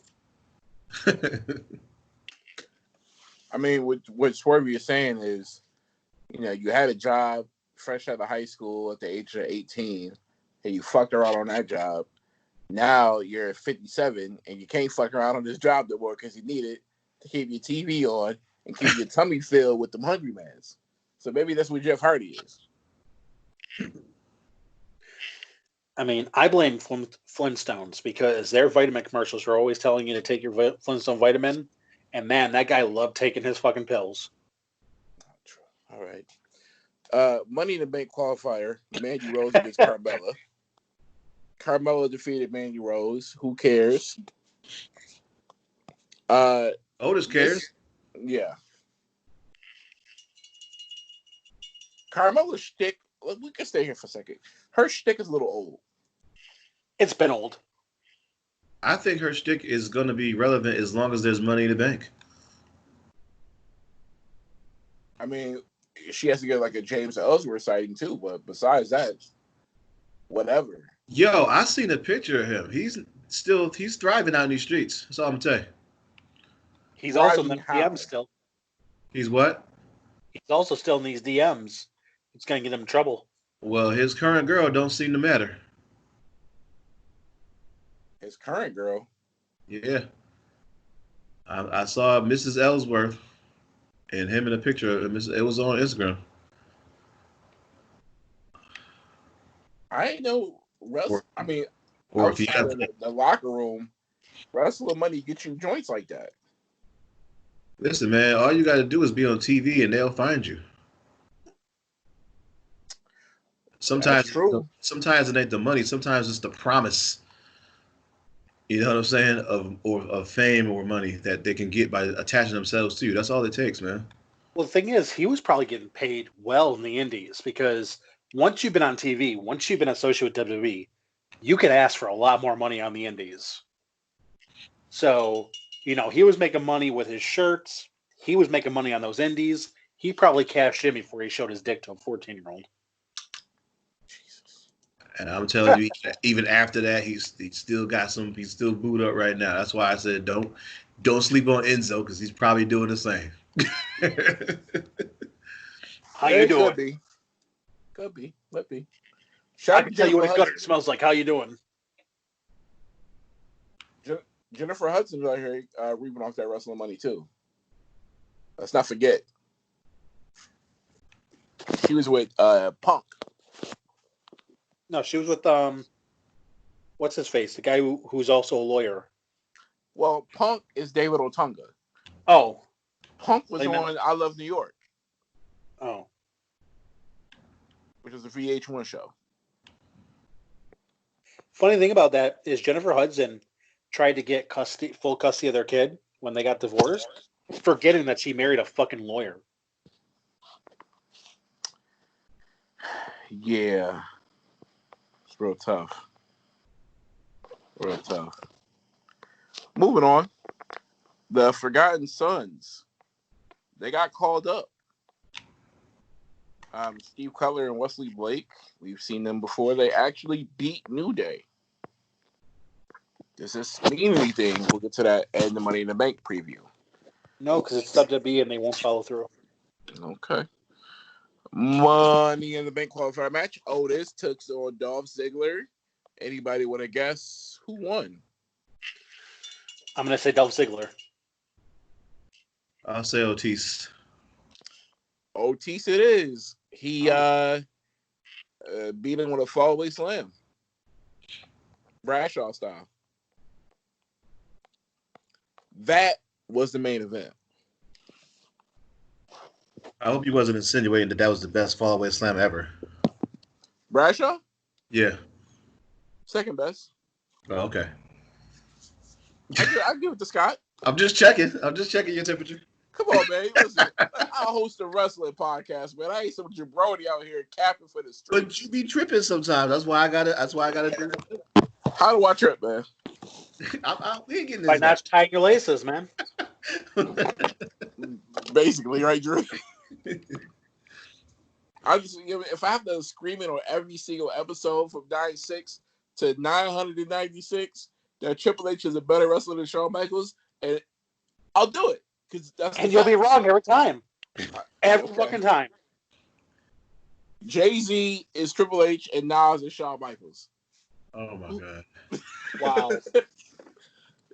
I mean, what Swervy is saying is, you had a job fresh out of high school at the age of 18, and you fucked around on that job. Now you're 57, and you can't fuck around on this job no more because you need it to keep your TV on and keep your tummy filled with them Hungry Mans. So maybe that's what Jeff Hardy is. I mean, I blame Flintstones because their vitamin commercials are always telling you to take your Flintstone vitamin. And man, that guy loved taking his fucking pills. All right. Money in the Bank qualifier, Mandy Rose against Carmella. Carmella defeated Mandy Rose. Who cares? Otis cares. Yeah. Carmella's shtick, we can stay here for a second. Her shtick is a little old. It's been old. I think her shtick is going to be relevant as long as there's money in the bank. I mean, she has to get like a James Ellsworth sighting too, but besides that, whatever. Yo, I seen a picture of him. He's thriving out in these streets. That's all I'm telling you. He's also in Thriving the how? DMs still. He's what? He's also still in these DMs. It's going to get him in trouble. Well, his current girl don't seem to matter. His current girl. Yeah. I saw Mrs. Ellsworth and him in a picture. It was on Instagram. I ain't know. I mean, Or if he outside has, of the locker room, wrestling money get you joints like that. listen, man, all you got to do is be on TV and they'll find you. That's true. Sometimes it ain't the money. Sometimes it's the promise. You know what I'm saying? Of fame or money that they can get by attaching themselves to you. That's all it takes, man. Well, the thing is, he was probably getting paid well in the indies because once you've been on TV, once you've been associated with WWE, you can ask for a lot more money on the indies. So, he was making money with his shirts. He was making money on those indies. He probably cashed in before he showed his dick to a 14-year-old. And I'm telling you, even after that, he's still got some. He's still booed up right now. That's why I said don't sleep on Enzo because he's probably doing the same. How you doing? Could be. Let be. I can tell you what his gutter smells like. How you doing? Jennifer Hudson's out here reaping off that wrestling money too. Let's not forget. She was with Punk. No, she was with what's his face? The guy who's also a lawyer. Well, Punk is David Otunga. Oh. Punk was on I Love New York. Oh. Which was a VH1 show. Funny thing about that is Jennifer Hudson tried to get full custody of their kid when they got divorced, forgetting that she married a fucking lawyer. Yeah. It's real tough. Real tough. Moving on. The Forgotten Sons. They got called up. Steve Cutler and Wesley Blake. We've seen them before. They actually beat New Day. Does this mean anything? We'll get to that in the Money in the Bank preview. No, because it's WWE and they won't follow through. Okay. Money in the Bank qualifier match. Otis took on Dolph Ziggler. Anybody want to guess who won? I'm going to say Dolph Ziggler. I'll say Otis. Otis it is. He beat him with a fallaway slam. Bradshaw style. That was the main event. I hope you wasn't insinuating that was the best fallaway slam ever. Bradshaw? Yeah. Second best. Oh, okay. I'll give it to Scott. I'm just checking your temperature. Come on, man. Listen, I host a wrestling podcast, man. I ain't some jabroni out here capping for the street. But you be tripping sometimes. That's why I gotta do it. How do I trip, man? We ain't getting By this. not tying your laces, man. Basically, right, Drew? I just, if I have to scream it on every single episode from 96 to 996 that Triple H is a better wrestler than Shawn Michaels, and I'll do it. And you'll be wrong every time. Every fucking time. Jay-Z is Triple H and Nas is Shawn Michaels. Oh my god! Wow. You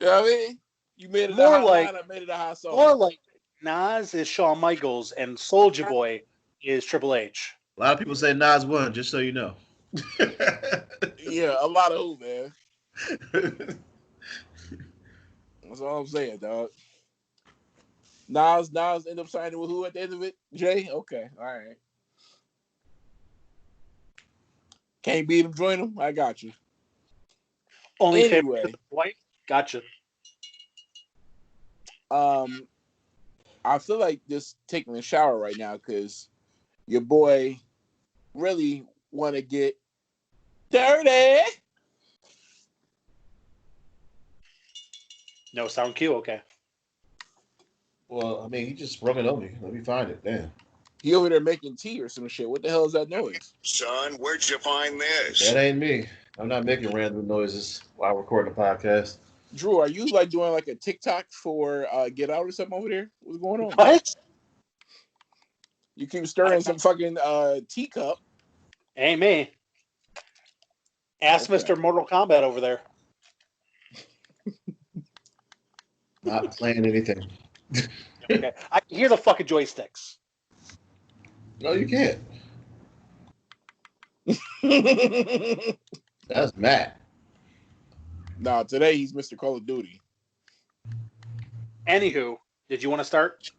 know what I mean? You made it More a hot like- line, I made it a hot song. Or like Nas is Shawn Michaels and Soulja Boy is Triple H. A lot of people say Nas won, just so you know. Yeah, a lot of who, man. That's all I'm saying, dog. Nas ended up signing with who at the end of it? Jay? Okay, all right. Can't beat him, join him? I got you. Only Anyway. favorite white. Gotcha. I feel like just taking a shower right now because your boy really want to get dirty. No sound cue. Okay. Well, I mean, he just sprung it on me. Let me find it. Damn. He over there making tea or some shit. What the hell is that noise? Son, where'd you find this? That ain't me. I'm not making random noises while recording the podcast. Drew, are you like doing like a TikTok for Get Out or something over there? What's going on? What? You keep stirring some fucking teacup. Ain't me. Ask Okay. Mr. Mortal Kombat over there. Not playing anything. Okay. I can hear the fucking joysticks. No, you can't. That's Matt. Nah, today he's Mr. Call of Duty. Anywho, did you want to start?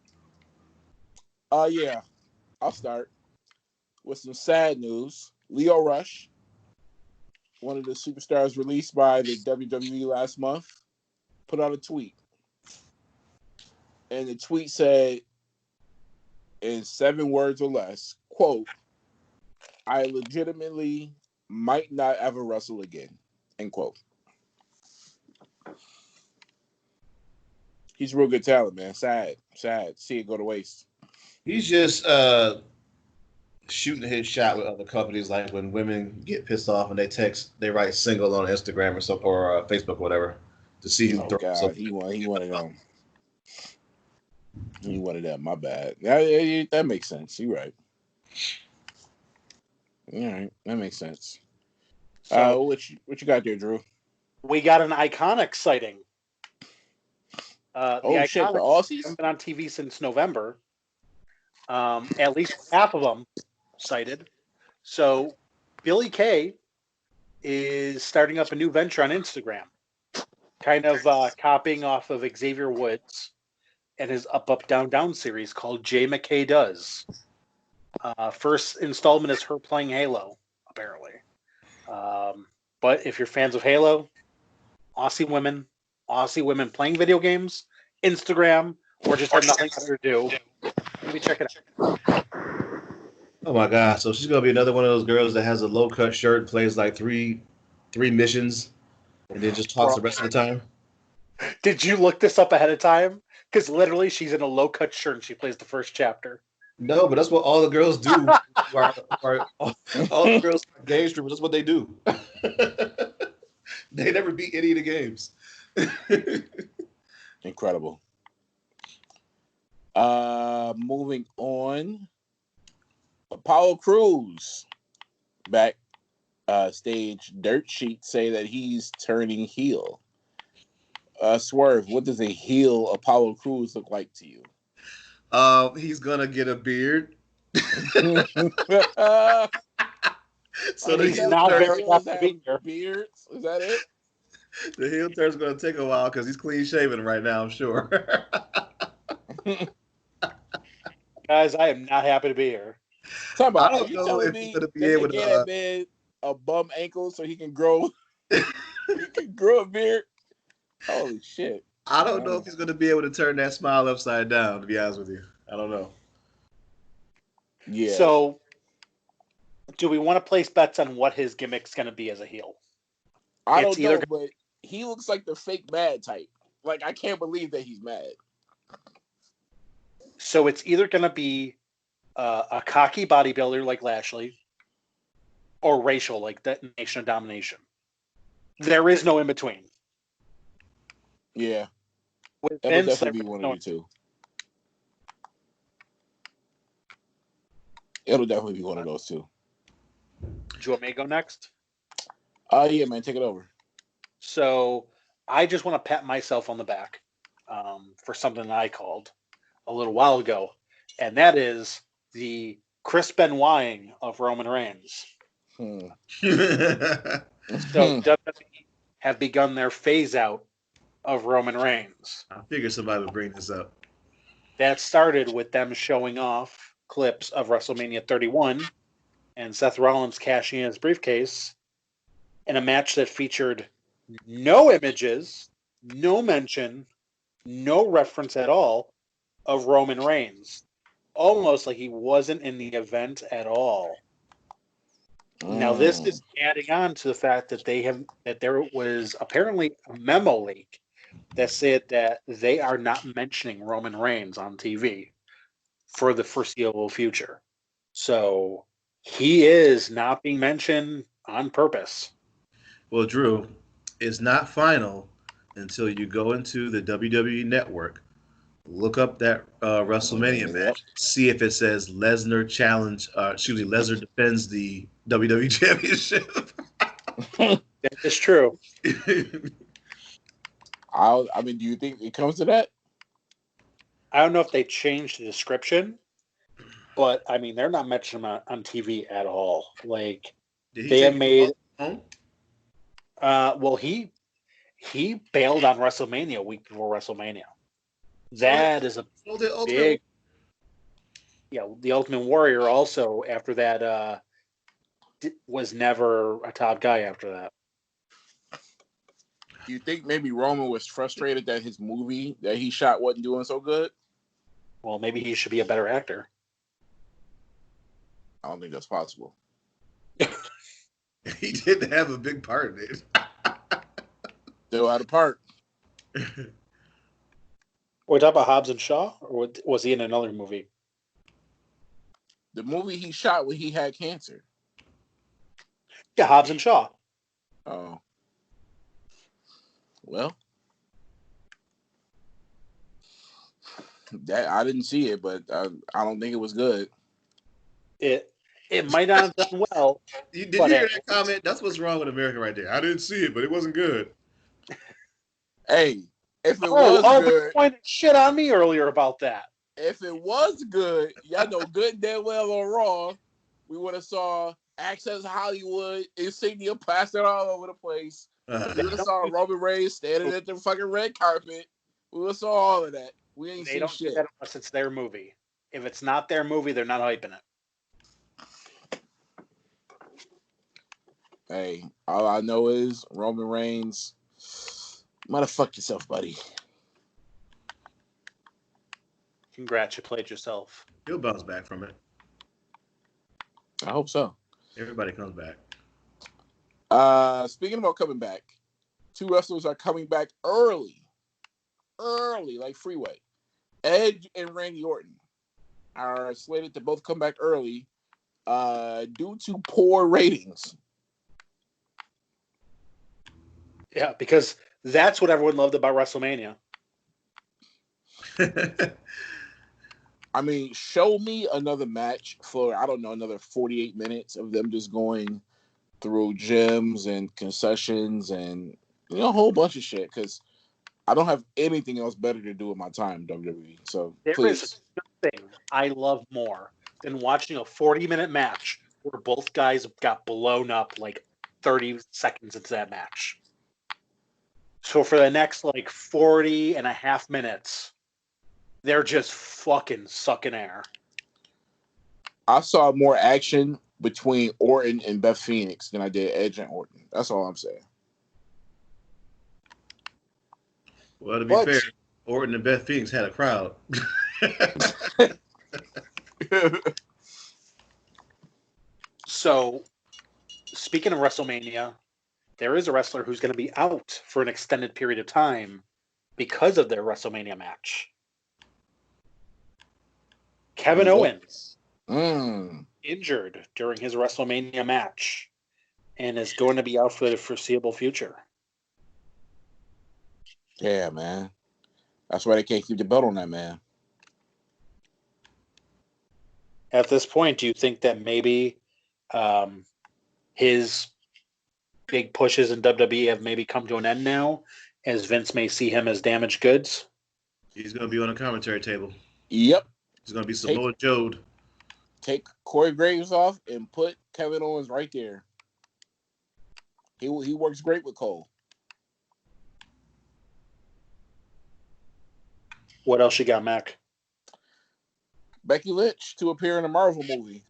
Yeah. I'll start with some sad news. Leo Rush, one of the superstars released by the WWE last month, put out a tweet. And the tweet said, in 7 words or less, quote, I legitimately might not ever wrestle again, end quote. He's a real good talent, man. Sad. See it go to waste. He's just shooting his shot with other companies, like when women get pissed off and they write single on Instagram or something or Facebook or whatever to see who Oh throws God, something. he wanted them. He wanted that. My bad. That makes sense. You're right. All right, that makes sense. So What you got there, Drew? we got an iconic sighting. The Shit, the Iconics Aussies? haven't been on TV since November. At least half of them cited. So Billy Kay is starting up a new venture on Instagram, kind of copying off of Xavier Woods and his Up, Up, Down, Down series called J. McKay Does. First installment is her playing Halo, apparently. But if you're fans of Halo, Aussie women playing video games, Instagram, or just have nothing better to do, maybe check it out. Oh my god! So she's gonna be another one of those girls that has a low cut shirt, plays like three missions, and then just talks Bro, the rest of the time. did you look this up ahead of time? Because literally, she's in a low cut shirt and she plays the first chapter. No, but that's what all the girls do. All the girls are game streamers. That's what they do. They never beat any of the games. Incredible. Moving on. Apollo Crews back stage dirt sheets say that he's turning heel. Swerve, what does a heel Apollo Crews look like to you? He's gonna get a beard. So And he's not very happy to be here. Beards? Is that it? the heel turn's gonna take a while because he's clean shaven right now. I'm sure. Guys, I am not happy to be here. Talk about, I don't you know telling if me he's gonna be that able they gave to. that man a bum ankle so he can grow grow a beard? Holy shit. I don't know if he's gonna be able to turn that smile upside down. To be honest with you, I don't know. Yeah. So, do we want to place bets on what his gimmick's going to be as a heel? I it's don't know, either- but he looks like the fake mad type. Like, I can't believe that he's mad. So it's either going to be a cocky bodybuilder like Lashley, or racial like that Nation of Domination. There is no in between. Yeah. With That'll Vince, definitely be there is one no- of the two. It'll definitely be one of those two. Do you want me to go next? Yeah, man, take it over. So I just want to pat myself on the back for something that I called a little while ago, and that is the Chris Benoiting of Roman Reigns. Hmm. So WWE have begun their phase out of Roman Reigns. I figured somebody would bring this up. That started with them showing off clips of WrestleMania 31 and Seth Rollins cashing in his briefcase in a match that featured no images, no mention, no reference at all of Roman Reigns. Almost like he wasn't in the event at all. Now, this is adding on to the fact that there was apparently a memo leak that said that they are not mentioning Roman Reigns on TV for the foreseeable future. So he is not being mentioned on purpose. Well, Drew, it's not final until you go into the WWE Network, look up that WrestleMania match, see if it says Lesnar Lesnar defends the WWE Championship. That is true. I mean, do you think it comes to that? I don't know if they changed the description, but I mean, they're not mentioning him on TV at all. Like, Did he they have take made. it home? Well, he bailed on WrestleMania a week before WrestleMania. That is a Well, the Ultimate- big. Yeah, the Ultimate Warrior also after that was never a top guy after that. Do you think maybe Roman was frustrated that his movie that he shot wasn't doing so good? Well, maybe he should be a better actor. I don't think that's possible. He didn't have a big part in it. Still out of part. We're talking about Hobbs and Shaw, or was he in another movie? The movie he shot when he had cancer. Yeah, Hobbs and Shaw. Oh. Well, that I didn't see it, but I don't think it was good. It might not have done well. Did you hear that comment? That's what's wrong with America right there. I didn't see it, but it wasn't good. Hey, if it was good, you pointed shit on me earlier about that. If it was good, y'all know good and damn well on Raw, we would have saw Access Hollywood insignia plastered all over the place. We would have saw Roman Reigns standing at the fucking red carpet. We would have saw all of that. We ain't They seen don't do shit. that unless it's their movie. If it's not their movie, they're not hyping it. Hey, all I know is Roman Reigns. Motherfuck yourself, buddy. Congratulate yourself. He'll bounce back from it. I hope so. Everybody comes back. Speaking about coming back, 2 wrestlers are coming back early, like Freeway. Edge and Randy Orton are slated to both come back early due to poor ratings. Yeah, because that's what everyone loved about WrestleMania. I mean, show me another match for, I don't know, another 48 minutes of them just going through gyms and concessions and, a whole bunch of shit, because I don't have anything else better to do with my time, WWE. So, There please. is nothing I love more than watching a 40-minute match where both guys got blown up like 30 seconds into that match. So for the next like 40 and a half minutes, they're just fucking sucking air. I saw more action between Orton and Beth Phoenix than I did Edge and Orton. That's all I'm saying. Well, to be fair, Orton and Beth Phoenix had a crowd. So, speaking of WrestleMania, there is a wrestler who's going to be out for an extended period of time because of their WrestleMania match. Kevin Owens injured during his WrestleMania match and is going to be out for the foreseeable future. Yeah, man. That's why they can't keep the belt on that man. At this point, do you think that maybe his big pushes in WWE have maybe come to an end now, as Vince may see him as damaged goods? He's going to be on the commentary table. Yep. He's going to be Samoa Joe. Take Corey Graves off and put Kevin Owens right there. He works great with Cole. What else you got, Mac? Becky Lynch to appear in a Marvel movie.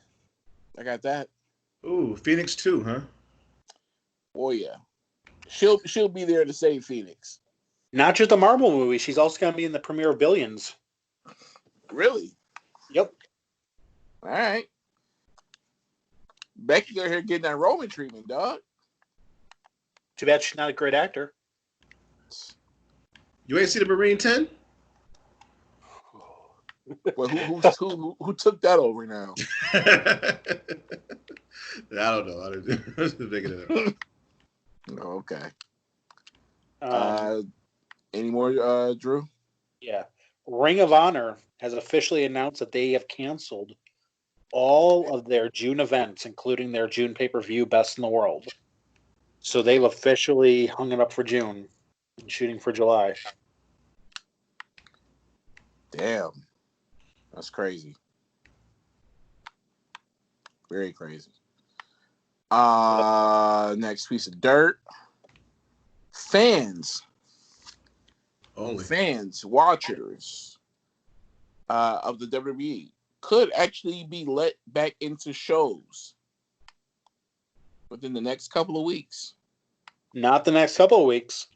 I got that. Ooh, Phoenix 2, huh? Oh yeah. She'll be there to save Phoenix. Not just the Marvel movie, she's also going to be in the premiere of Billions. Really? Yep. All right. Becky out here getting that Roman treatment, dog. Too bad she's not a great actor. You ain't seen the Marine 10? Well, who took that over now? I don't know. I was just making it up. Okay. Um, Any more, Drew? Yeah. Ring of Honor has officially announced that they have canceled all of their June events, including their June pay-per-view Best in the World. So they've officially hung it up for June and shooting for July. Damn. That's crazy. Very crazy. Next piece of dirt. Fans, watchers of the WWE could actually be let back into shows within the next couple of weeks. Not the next couple of weeks.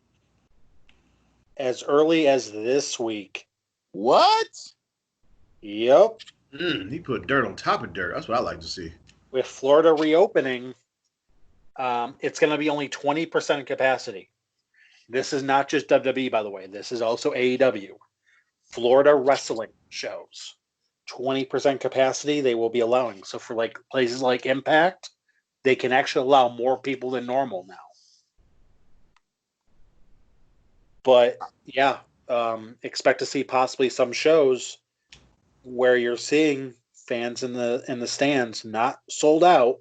As early as this week. What? Yep. He put dirt on top of dirt. That's what I like to see. With Florida reopening, it's going to be only 20% capacity. This is not just WWE, by the way. This is also AEW. Florida wrestling shows. 20% capacity they will be allowing. So for like places like Impact, they can actually allow more people than normal now. But yeah, expect to see possibly some shows where you're seeing fans in the stands not sold out.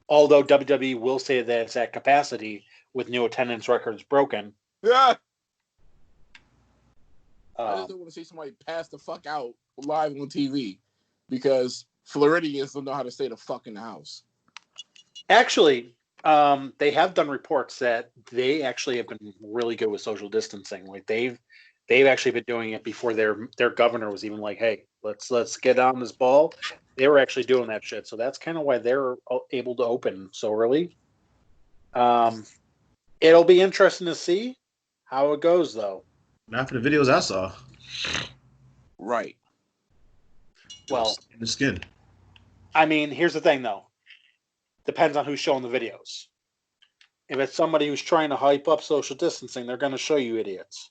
Although WWE will say that it's at capacity with new attendance records broken. Yeah. I just don't want to see somebody pass the fuck out live on TV because Floridians don't know how to stay the fuck in the house. Actually, they have done reports that they actually have been really good with social distancing. Like they've actually been doing it before their governor was even like, "Hey, let's get on this ball." They were actually doing that shit, so that's kind of why they're able to open so early. It'll be interesting to see how it goes, though. Not for the videos I saw. Right. Well, in the skin. I mean, here's the thing, though. Depends on who's showing the videos. If it's somebody who's trying to hype up social distancing, they're going to show you idiots.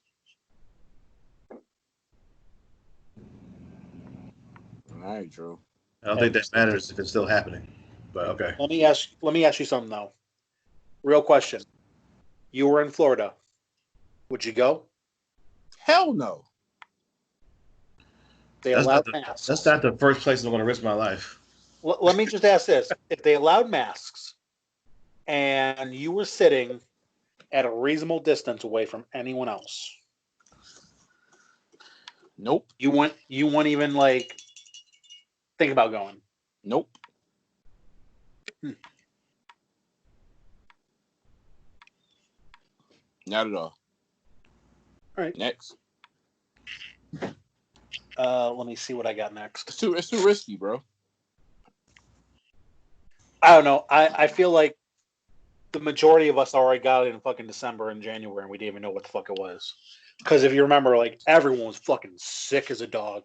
All right, Drew. I don't think that matters if it's still happening. But okay. Let me ask you something though. Real question. You were in Florida. Would you go? Hell no. They allowed masks. That's not the first place I'm going to risk my life. Let me just ask this. If they allowed masks and you were sitting at a reasonable distance away from anyone else, Nope. you wouldn't even like think about going. Nope. Not at all. All right. Next. Let me see what I got next. It's too risky, bro. I don't know. I feel like the majority of us already got it in fucking December and January, and we didn't even know what the fuck it was. Because if you remember, like, everyone was fucking sick as a dog.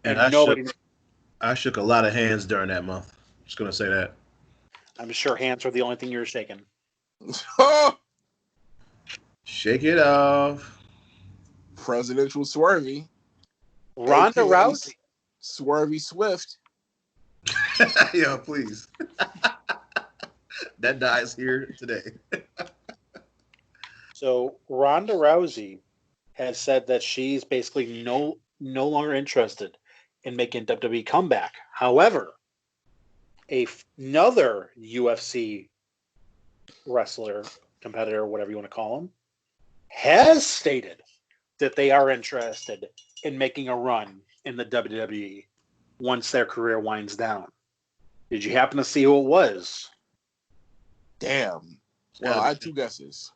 And I shook a lot of hands during that month. Just going to say that. I'm sure hands are the only thing you were shaking. Shake it off. Presidential Swervy. Ronda Rousey. Swervy Swift. Yeah, please. That dies here today. So Ronda Rousey has said that she's basically no longer interested in making WWE comeback. However, another UFC wrestler, competitor, whatever you want to call him, has stated that they are interested in making a run in the WWE once their career winds down. Did you happen to see who it was? Damn. Well, I had two guesses.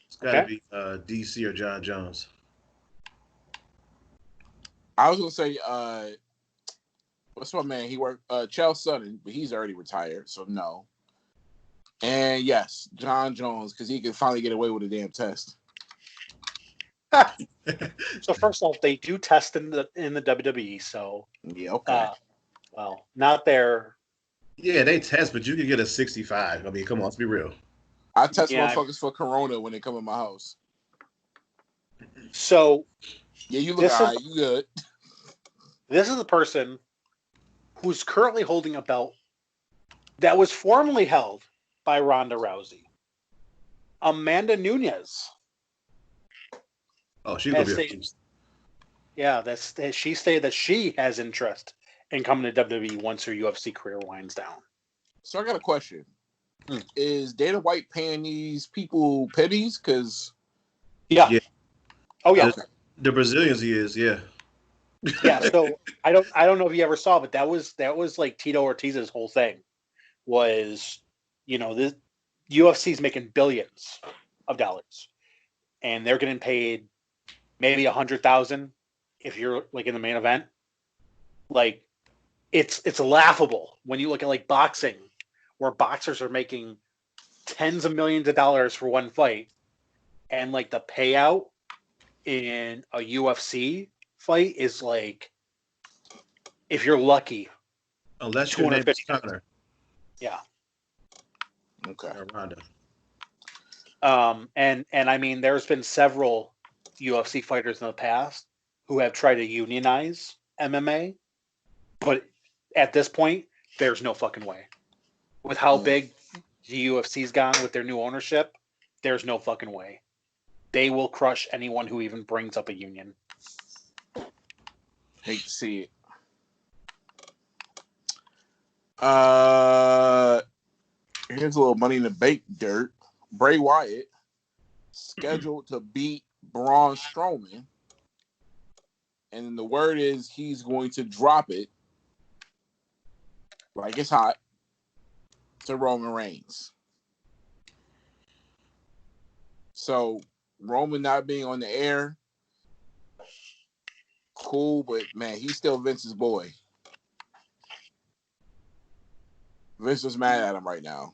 It's got to be DC or John Jones. I was going to say, what's my man? He worked, Chael Sonnen, but he's already retired, so no. And yes, John Jones, because he can finally get away with a damn test. So first off, they do test in the WWE, so yeah, okay. Well, not there. Yeah, they test, but you can get a 65. I mean, come on, let's be real. I test motherfuckers for Corona when they come in my house. So yeah, you look all right. You good? This is the person who's currently holding a belt that was formerly held by Ronda Rousey. Amanda Nunes. Oh, she's gonna be a beast. Yeah, she stated that she has interest in coming to WWE once her UFC career winds down. So I got a question. Is Dana White paying these people pennies? Because yeah. Oh yeah. The Brazilians he is, yeah. Yeah, so I don't know if you ever saw, but that was like Tito Ortiz's whole thing was, this UFC's making billions of dollars, and they're getting paid maybe $100,000 if you're like in the main event. Like, it's laughable when you look at like boxing, where boxers are making tens of millions of dollars for one fight, and like the payout in a UFC fight is like, if you're lucky, unless your name is Connor. Yeah. Okay. Ronda. And I mean, there's been several UFC fighters in the past who have tried to unionize MMA, but at this point, there's no fucking way. With how big the UFC's gone with their new ownership, there's no fucking way. They will crush anyone who even brings up a union. Hate to see it. Here's a little money in the bank dirt. Bray Wyatt scheduled to beat Braun Strowman, and the word is he's going to drop it like it's hot to Roman Reigns. So Roman not being on the air, cool, but man, he's still Vince's boy. Vince is mad at him right now.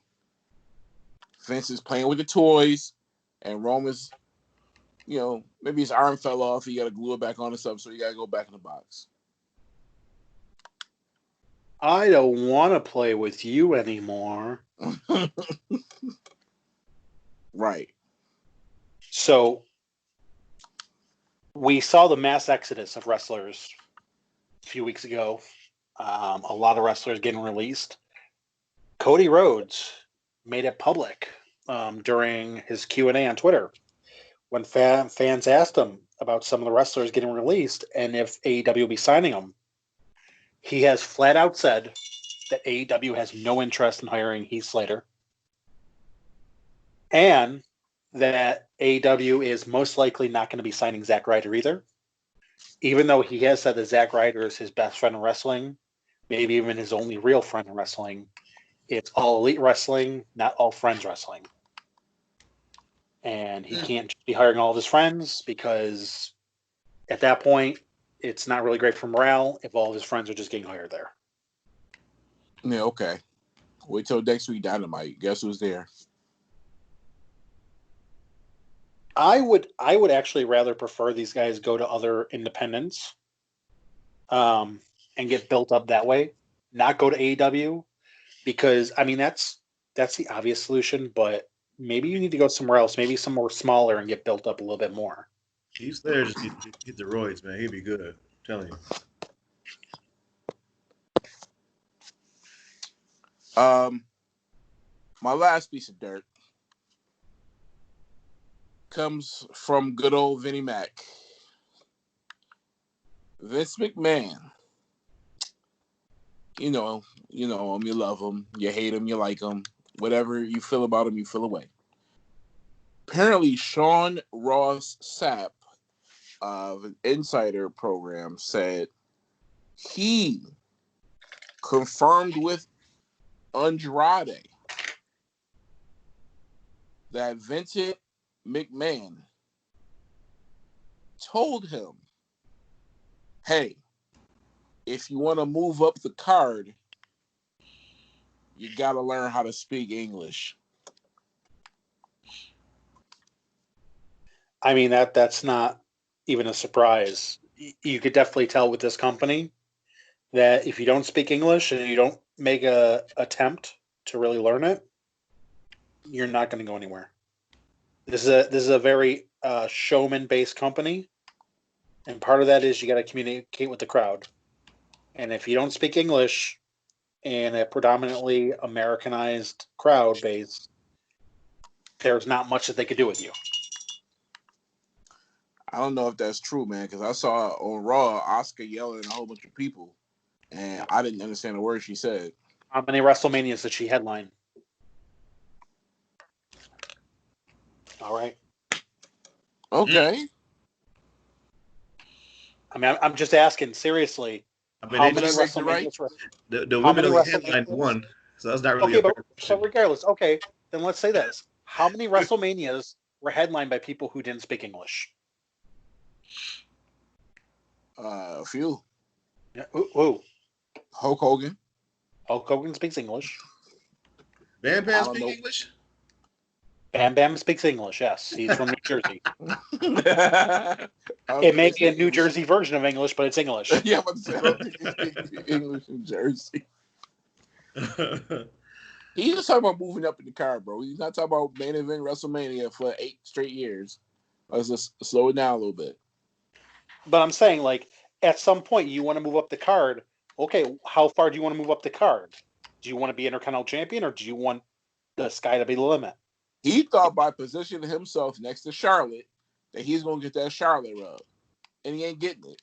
Vince is playing with the toys, and Roman's, maybe his arm fell off. He got to glue it back on and stuff, so he got to go back in the box. I don't want to play with you anymore. Right. So we saw the mass exodus of wrestlers a few weeks ago. A lot of wrestlers getting released. Cody Rhodes made it public during his Q&A on Twitter when fans asked him about some of the wrestlers getting released and if AEW will be signing them. He has flat out said that AEW has no interest in hiring Heath Slater and that AEW is most likely not going to be signing Zack Ryder either, even though he has said that Zack Ryder is his best friend in wrestling, maybe even his only real friend in wrestling. It's all elite wrestling, not all friends wrestling. And he can't just be hiring all of his friends because at that point, it's not really great for morale if all of his friends are just getting hired there. Yeah, okay. Wait till next week Dynamite. Guess who's there? I would actually rather prefer these guys go to other independents and get built up that way, not go to AEW, because I mean that's the obvious solution, but maybe you need to go somewhere else, maybe somewhere smaller and get built up a little bit more. He's there just to get the roids, man. He'd be good. I'm telling you. My last piece of dirt comes from good old Vinnie Mac. Vince McMahon. You know him, you love him, you hate him, you like him. Whatever you feel about him, you feel away. Apparently, Sean Ross Sapp of an Insider program said he confirmed with Andrade that Vincent McMahon told him, hey, if you want to move up the card, you got to learn how to speak English. I mean, that's not even a surprise. You could definitely tell with this company that if you don't speak English and you don't make a attempt to really learn it, you're not going to go anywhere. This is a very showman based company, and part of that is you got to communicate with the crowd. And if you don't speak English in a predominantly Americanized crowd base, there's not much that they could do with you. I don't know if that's true, man, because I saw on Raw Oscar yelling at a whole bunch of people, and I didn't understand a word she said. How many WrestleManias did she headline? All right. Okay. I mean, I'm just asking seriously. I mean, How they many just, makes it right. WrestleManias? the How women many only headlined WrestleManias? one, so that's not really Okay, a fair but so question. regardless, okay, then let's say this: how many WrestleManias were headlined by people who didn't speak English? A few. Yeah, who? Hulk Hogan. Hulk Hogan speaks English. Bam I Bam don't speak know. English? Bam Bam speaks English. Yes, he's from New Jersey. I was It gonna may be a say- New Jersey version of English, but it's English. Yeah, I'm about to say, I don't think he speaks English in Jersey. He's just talking about moving up in the card, bro. He's not talking about main event WrestleMania for 8 straight years. Let's just slow it down a little bit. But I'm saying, like, at some point, you want to move up the card. Okay, how far do you want to move up the card? Do you want to be Intercontinental Champion, or do you want the sky to be the limit? He thought by positioning himself next to Charlotte that he's going to get that Charlotte rub. And he ain't getting it.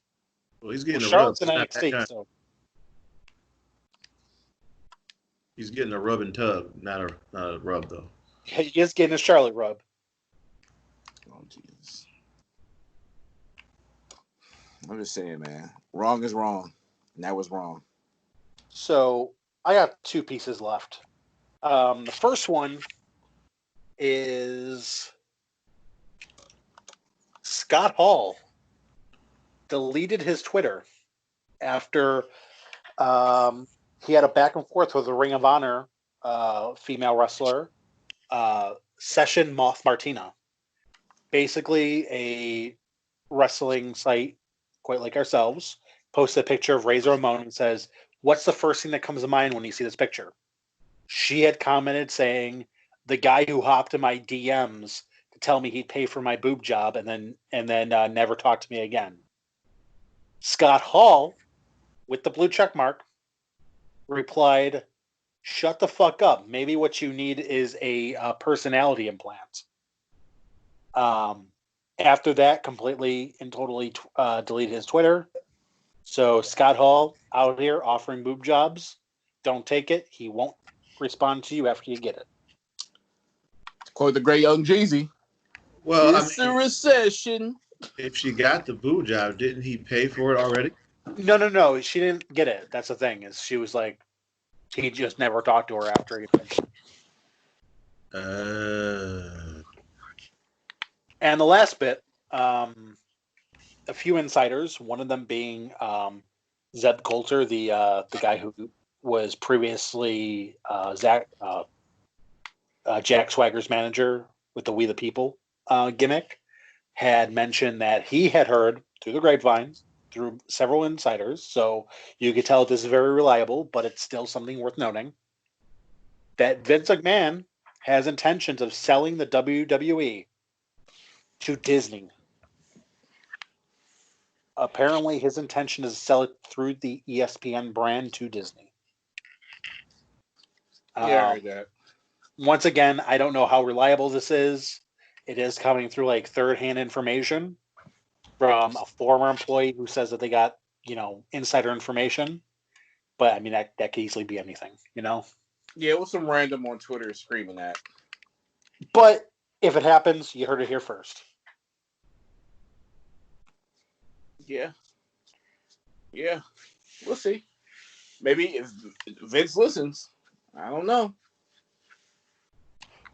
Well, he's getting a rub. Charlotte's in It's not that NXT, kind. so He's getting a rub and tug, not a rub though. he is getting a Charlotte rub. Oh, Jesus. I'm just saying, man. Wrong is wrong. And that was wrong. So I got 2 pieces left. The first one is Scott Hall deleted his Twitter after he had a back and forth with a Ring of Honor female wrestler, Session Moth Martina. Basically, a wrestling site, quite like ourselves, posted a picture of Razor Ramon and says, What's the first thing that comes to mind when you see this picture? She had commented saying, the guy who hopped in my DMs to tell me he'd pay for my boob job and then never talked to me again. Scott Hall, with the blue check mark, replied, shut the fuck up. Maybe what you need is a personality implant. After that, completely and totally deleted his Twitter. So Scott Hall out here offering boob jobs. Don't take it. He won't respond to you after you get it. Quote the great Young Jeezy. Well, It's a recession. if she got the boo job, didn't he pay for it already? No. She didn't get it. That's the thing. Is she was like, he just never talked to her after he finished. And the last bit, a few insiders. One of them being Zeb Coulter, the guy who was previously Jack Swagger's manager with the We the People gimmick, had mentioned that he had heard through the grapevine, through several insiders, so you could tell this is very reliable, but it's still something worth noting, that Vince McMahon has intentions of selling the WWE to Disney. Apparently, his intention is to sell it through the ESPN brand to Disney. Yeah, I heard that. Once again, I don't know how reliable this is. It is coming through like third-hand information from a former employee who says that they got, insider information. But I mean, that could easily be anything, Yeah, it was some random on Twitter screaming that. But if it happens, you heard it here first. Yeah. We'll see. Maybe if Vince listens, I don't know.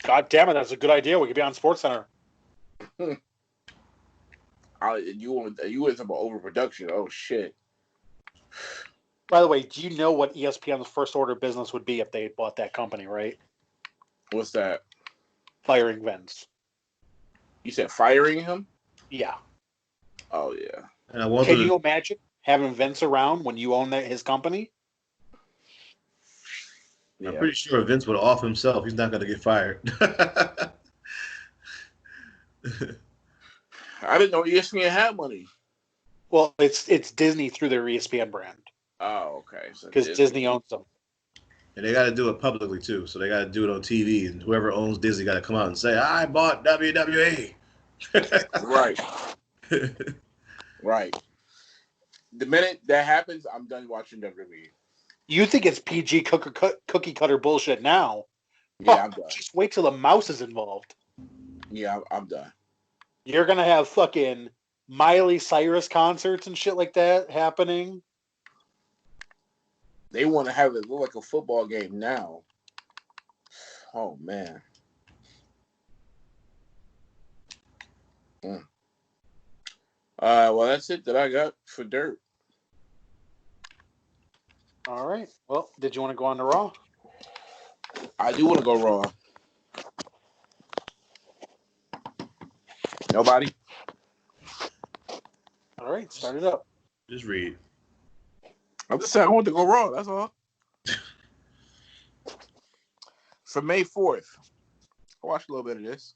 God damn it, that's a good idea. We could be on SportsCenter. You want to talk about overproduction? Oh shit! By the way, do you know what ESPN's first order of business would be if they bought that company? Right? What's that? Firing Vince. You said firing him? Yeah. Oh yeah. And Can you imagine having Vince around when you own his company? Yeah. I'm pretty sure Vince would off himself. He's not going to get fired. I didn't know ESPN had money. Well, it's Disney through their ESPN brand. Oh, okay. Because Disney owns them. And they got to do it publicly, too. So they got to do it on TV. And whoever owns Disney got to come out and say, I bought WWE. Right. Right. The minute that happens, I'm done watching WWE. You think it's PG cookie cutter bullshit now? Yeah, I'm done. Just wait till the mouse is involved. Yeah, I'm done. You're gonna have fucking Miley Cyrus concerts and shit like that happening. They want to have it look like a football game now. Oh man. Well, that's it that I got for dirt. All right. Well, did you want to go on to Raw? I do want to go Raw. Nobody? All right, start it up. Just read. I'm just saying I want to go Raw. That's all. For May 4th, I watched a little bit of this.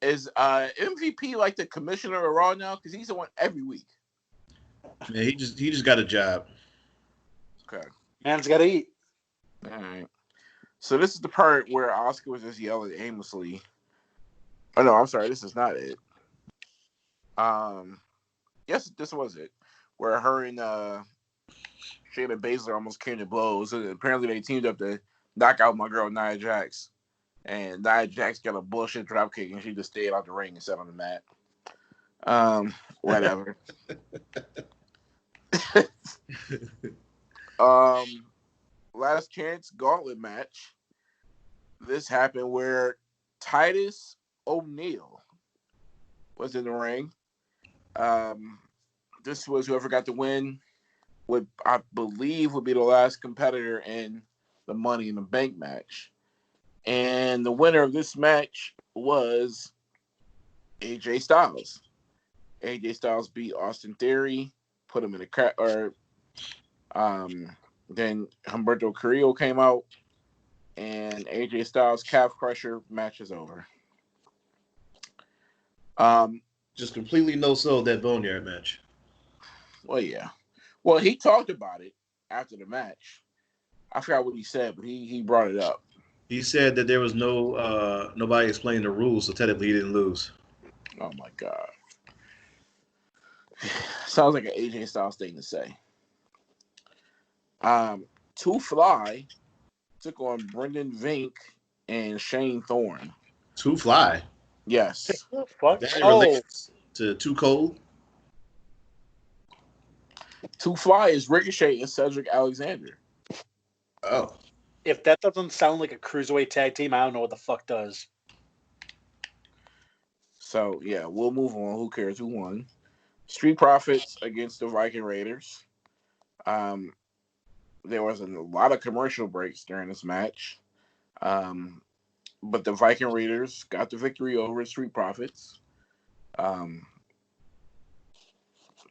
Is MVP like the commissioner of Raw now? Because he's the one every week. Man, he just got a job. Okay. Man's got to eat. All right. So this is the part where Oscar was just yelling aimlessly. Oh no, I'm sorry. This is not it. Yes, this was it. Where her and Shayna Baszler almost came to blows. And apparently they teamed up to knock out my girl Nia Jax. And Nia Jax got a bullshit dropkick and she just stayed out the ring and sat on the mat. Whatever. Last chance gauntlet match. This happened where Titus O'Neil was in the ring. This was whoever got the win. Would I believe would be the last competitor in the Money in the Bank match. And the winner of this match was AJ Styles. AJ Styles beat Austin Theory, put him in the Then Humberto Carrillo came out, and AJ Styles calf crusher match is over. Just completely no sold that Boneyard match. Well, yeah. Well, he talked about it after the match. I forgot what he said, but he brought it up. He said that there was nobody explained the rules, so technically he didn't lose. Oh my god. Sounds like an AJ Styles thing to say. Two Fly took on Brendan Vink and Shane Thorne. Too fly. Yes. Fuck. That Oh, relates to Too Cold. Two Fly is Ricochet and Cedric Alexander. Oh. if that doesn't sound like a cruiserweight tag team, I don't know what the fuck does. So yeah, we'll move on. Who cares who won? Street Profits against the Viking Raiders. There was a lot of commercial breaks during this match. But the Viking Raiders got the victory over Street Profits.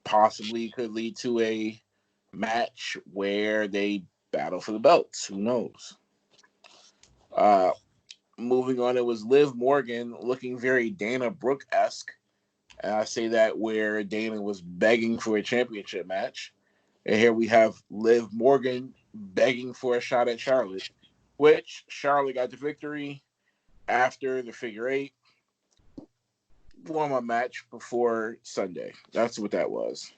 Possibly could lead to a match where they battle for the belts. Who knows? Moving on, it was Liv Morgan looking very Dana Brooke-esque. And I say that where Dana was begging for a championship match. And here we have Liv Morgan begging for a shot at Charlotte, which Charlotte got the victory after the figure eight. Won my match before Sunday. That's what that was.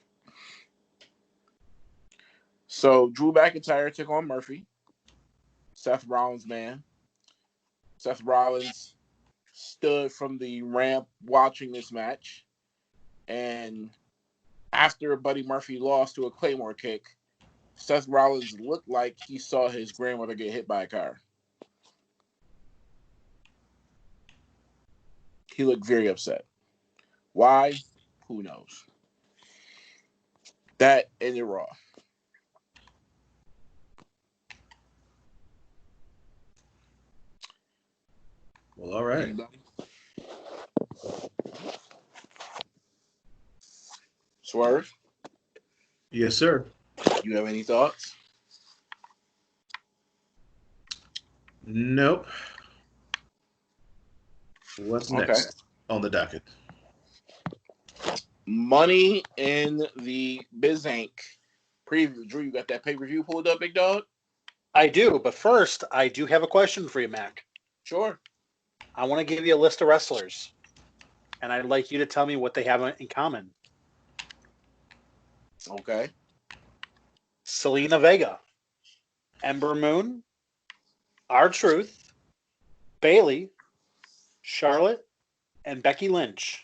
So Drew McIntyre took on Murphy, Seth Rollins' man. Seth Rollins stood from the ramp watching this match. And after Buddy Murphy lost to a Claymore kick, Seth Rollins looked like he saw his grandmother get hit by a car. He looked very upset. Why? Who knows? That ended Raw. Well, all right. Anybody? Swerve, Yes, sir. you have any thoughts? Nope. What's next on the docket? Money in the Bizank preview. Drew, you got that pay-per-view pulled up, big dog? I do, but first, I do have a question for you, Mac. Sure. I want to give you a list of wrestlers, and I'd like you to tell me what they have in common. Okay. Selena Vega, Ember Moon, R-Truth, Bayley, Charlotte, and Becky Lynch.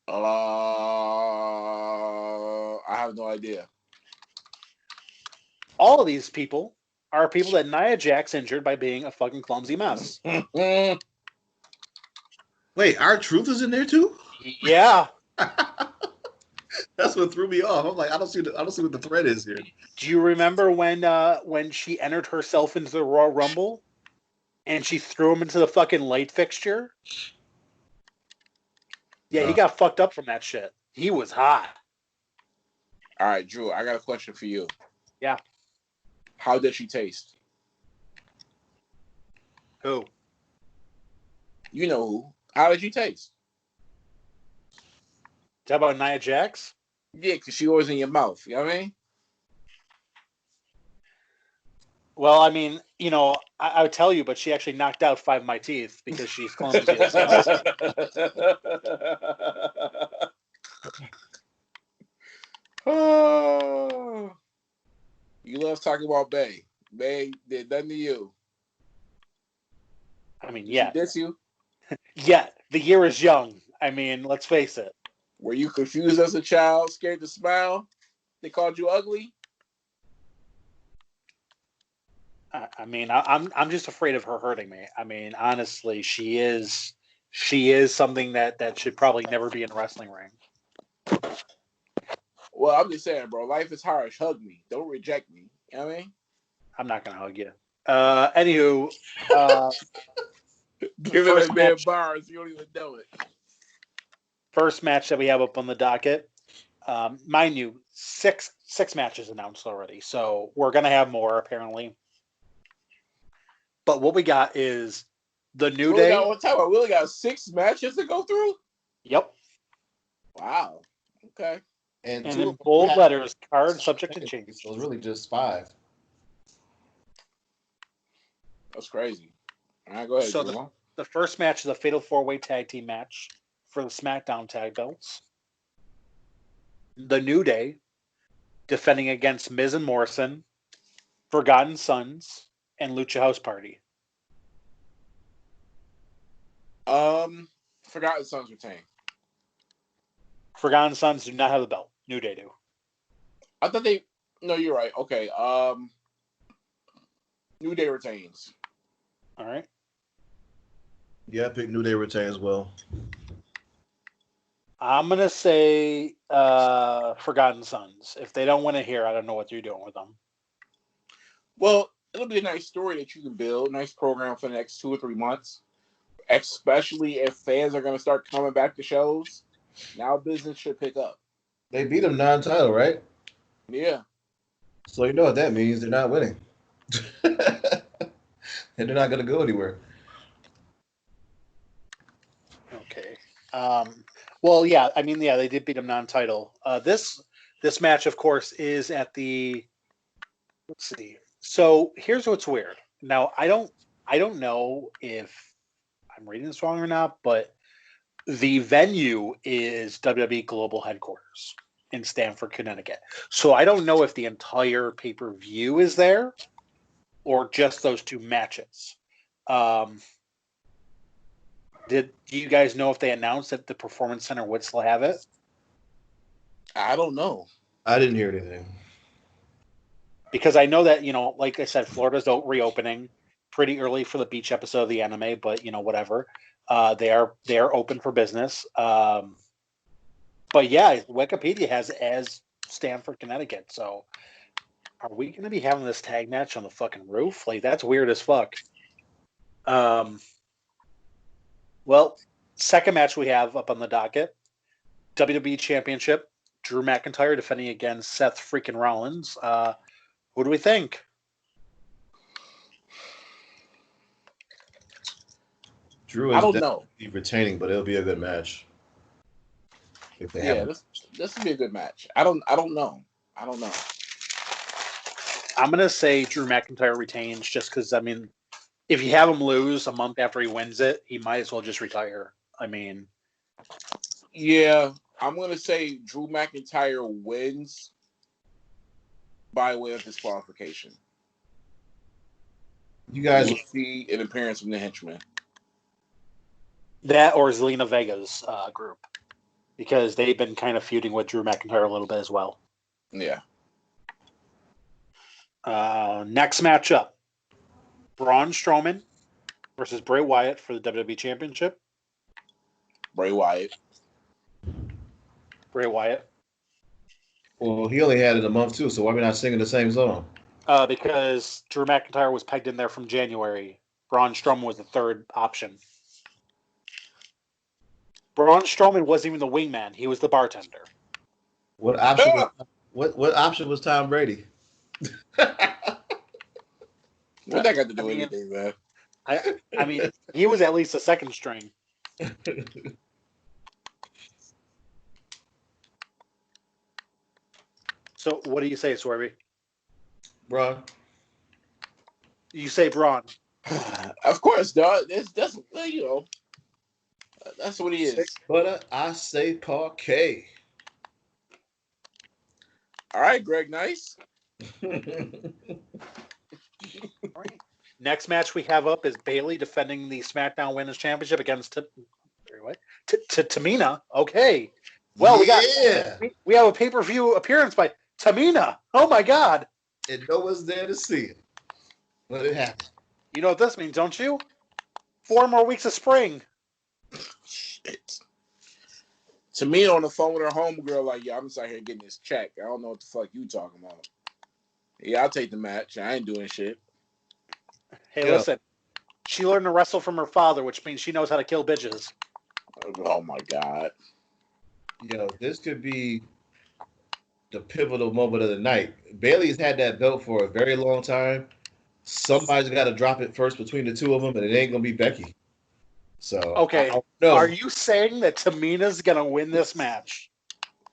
I have no idea. All of these people are people that Nia Jax injured by being a fucking clumsy mess. Wait, R-Truth is in there too? Yeah. That's what threw me off. I'm like, I don't see what the thread is here. Do you remember when she entered herself into the Royal Rumble and she threw him into the fucking light fixture? Yeah, he got fucked up from that shit. He was hot. All right, Drew, I got a question for you. Yeah. How did she taste? Who? You know who. How did she taste? Talk about Nia Jax? Yeah, because she always in your mouth. You know what I mean? Well, I mean, you know, I would tell you, but she actually knocked out 5 of my teeth because she's clumsy as hell. Oh, you love talking about Bay. Bay did nothing to you. I mean, Did yeah. she diss you? Yeah, the year is young. I mean, let's face it. Were you confused as a child, scared to smile? They called you ugly? I mean, I'm just afraid of her hurting me. I mean, honestly, she is something that should probably never be in a wrestling ring. Well, I'm just saying, bro. Life is harsh. Hug me. Don't reject me. You know what I mean? I'm not gonna hug you. Anywho, Giving First that man match. bars. You don't even know it. first match that we have up on the docket Mind you, six matches announced already, so we're gonna have more apparently. But what we got is the New Day. We only got 6 matches to go through. Yep. Wow. Okay. And two in bold letters, card subject to change. So it's really just 5. That's crazy. All right, go ahead. So the first match is a Fatal 4-Way Tag Team match for the SmackDown Tag Belts. The New Day defending against Miz and Morrison, Forgotten Sons, and Lucha House Party. Forgotten Sons retain. Forgotten Sons do not have the belt. New Day do. I thought they. No, you're right. Okay. New Day retains. All right. Yeah, I picked New Day retain as well. I'm gonna say Forgotten Sons. If they don't win it here, I don't know what you're doing with them. Well, it'll be a nice story that you can build. Nice program for the next 2 or 3 months. Especially if fans are going to start coming back to shows. Now business should pick up. They beat them non-title, right? Yeah. So you know what that means. They're not winning. And they're not going to go anywhere. Okay. Well, yeah. I mean, yeah, they did beat them non-title. This match, of course, is at the. Let's see. So here's what's weird. Now, I don't know if I'm reading this wrong or not, but the venue is WWE Global Headquarters in Stamford, Connecticut. So I don't know if the entire pay-per-view is there or just those 2 matches. Do you guys know if they announced that the Performance Center would still have it? I don't know. I didn't hear anything. Because I know that, like I said, Florida's reopening pretty early for the beach episode of the anime, but whatever. They are open for business. But yeah, Wikipedia has as Stamford, Connecticut. So are we going to be having this tag match on the fucking roof? Like, that's weird as fuck. Well, second match we have up on the docket, WWE Championship, Drew McIntyre defending against Seth freaking Rollins. Who do we think? Drew I is don't know. retaining, but it'll be a good match. If they Yeah, have this would be a good match. I don't know. I'm gonna say Drew McIntyre retains just because if you have him lose a month after he wins it, he might as well just retire. Yeah, I'm gonna say Drew McIntyre wins by way of disqualification. you guys will see an appearance from the henchman. That or Zelina Vega's group, because they've been kind of feuding with Drew McIntyre a little bit as well. Yeah. Next matchup, Braun Strowman versus Bray Wyatt for the WWE Championship. Bray Wyatt. Well, he only had it a month too, so why are we not singing the same song? Because Drew McIntyre was pegged in there from January. Braun Strowman was the third option. Braun Strowman wasn't even the wingman; he was the bartender. What option? What option was Tom Brady? What that got to do with anything, man? I mean, he was at least a second string. So, what do you say, Swervy? Braun. You say Braun. Of course, dog. That's that's what he is. Butter, I say parquet. All right, Greg, nice. All right. Next match we have up is Bayley defending the SmackDown Women's Championship against Tamina. Okay. Well, we have a pay-per-view appearance by Tamina. Oh my God. And no one's there to see it. But it happened. You know what this means, don't you? 4 more weeks of spring. Shit. Tamina on the phone with her homegirl, like, yeah, I'm just out here getting this check. I don't know what the fuck you talking about. Yeah, I'll take the match. I ain't doing shit. Hey, listen. She learned to wrestle from her father, which means she knows how to kill bitches. Oh my God. This could be the pivotal moment of the night. Bailey's had that belt for a very long time. Somebody's got to drop it first between the two of them, and it ain't gonna be Becky. So I Okay, don't are know. you saying that Tamina's gonna win this match?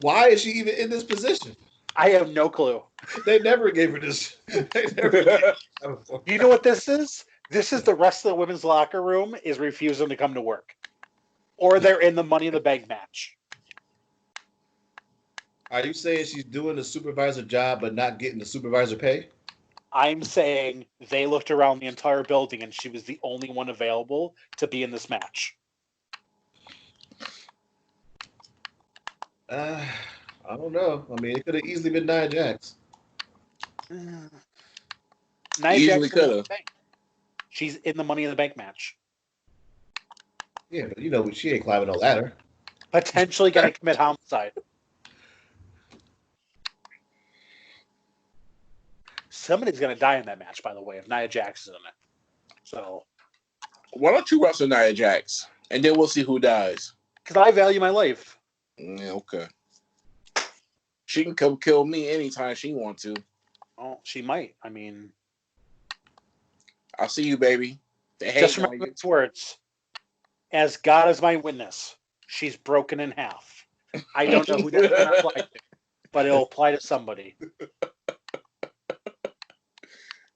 Why is she even in this position? I have no clue. They never gave her this. They never gave her before. You know what this is? This is the rest of the women's locker room is refusing to come to work, or they're in the Money in the Bank match. Are you saying she's doing the supervisor job but not getting the supervisor pay? I'm saying they looked around the entire building and she was the only one available to be in this match. Uh, I don't know. I mean, it could have easily been Nia Jax. Nia Easily Jax could in the have. bank. She's in the Money in the Bank match. Yeah, but you know, she ain't climbing no ladder. Potentially going to commit homicide. Somebody's going to die in that match, by the way, if Nia Jax is in it. So, Why don't you wrestle Nia Jax, and then we'll see who dies. because I value my life. Yeah, okay. She can come kill me anytime she wants to. Oh, she might. I mean, I'll see you, baby. They just hate on remember you. these words. As God is my witness, she's broken in half. I don't know who that's going to apply to, but it'll apply to somebody.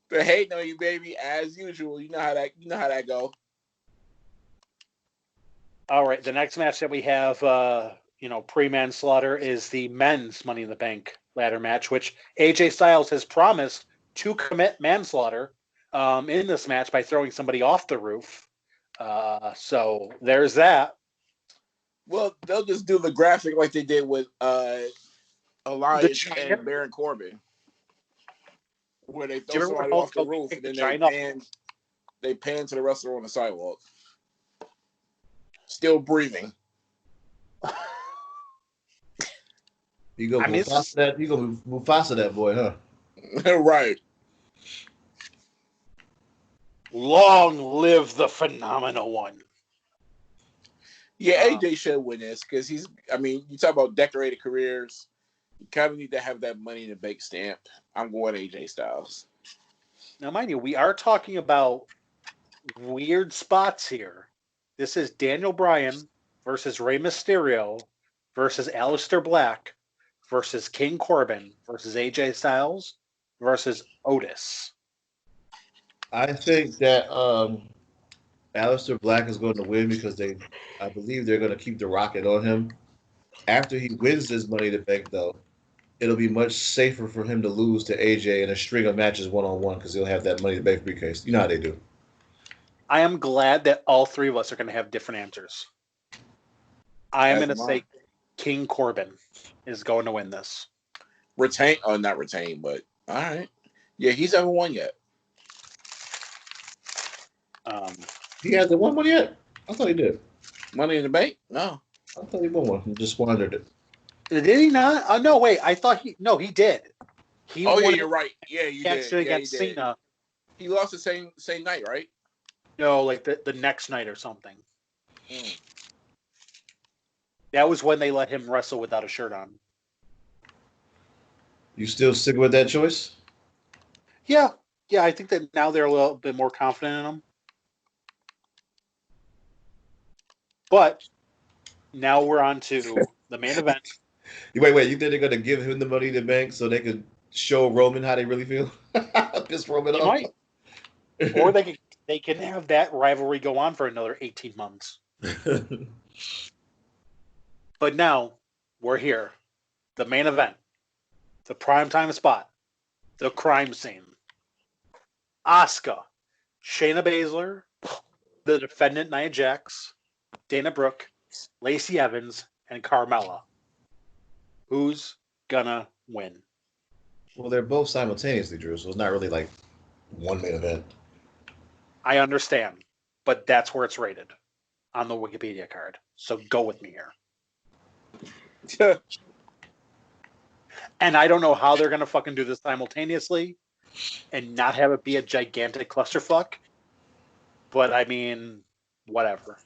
They hate on you, baby, as usual. You know how that go. All right, the next match that we have, pre-manslaughter is the men's Money in the Bank ladder match, which AJ Styles has promised to commit manslaughter in this match by throwing somebody off the roof. So there's that. Well, they'll just do the graphic like they did with The Elias giant. and Baron Corbin, where they Do throw you remember somebody Hulk off the Hogan roof kicked and the then giant off? they pan to the wrestler on the sidewalk, still breathing. You go I mean, Mufasa that. You go Mufasa that boy, huh? Right. Long live the phenomenal one. Yeah, AJ should win this because he's. I mean, you talk about decorated careers. You kind of need to have that Money in the Bank stamp. I'm going AJ Styles. Now, mind you, we are talking about weird spots here. This is Daniel Bryan versus Rey Mysterio versus Aleister Black versus King Corbin versus AJ Styles versus Otis. I think that Aleister Black is going to win because I believe they're going to keep the rocket on him. After he wins this Money in the Bank, though, it'll be much safer for him to lose to AJ in a string of matches one-on-one because he'll have that Money in the Bank briefcase. You know how they do. I am glad that all three of us are going to have different answers. I am That's going to mine. say King Corbin is going to win this. Retain, not retain, but all right. Yeah, he's haven't won yet. He hasn't won one yet? I thought he did. Money in the Bank? No. I thought he won one. He just squandered it. Did he not? Oh, no, wait. I thought he did. He Oh yeah, won you're right. Yeah, you against did. Yeah, he against did. Cena. He lost the same night, right? No, like the next night or something. That was when they let him wrestle without a shirt on. You still sticking with that choice? Yeah, I think that now they're a little bit more confident in him. But now we're on to the main event. Wait. You think they're going to give him the Money in the Bank so they could show Roman how they really feel? Piss Roman They off? might. Or they can have that rivalry go on for another 18 months. But now we're here. The main event. The primetime spot. The crime scene. Asuka. Shayna Baszler. The defendant Nia Jax. Dana Brooke. Lacey Evans. And Carmella. Who's gonna win? Well, they're both simultaneously, Drew, so it's not really like one main event. I understand, but that's where it's rated on the Wikipedia card. So go with me here. And I don't know how they're gonna fucking do this simultaneously and not have it be a gigantic clusterfuck. But I mean, whatever.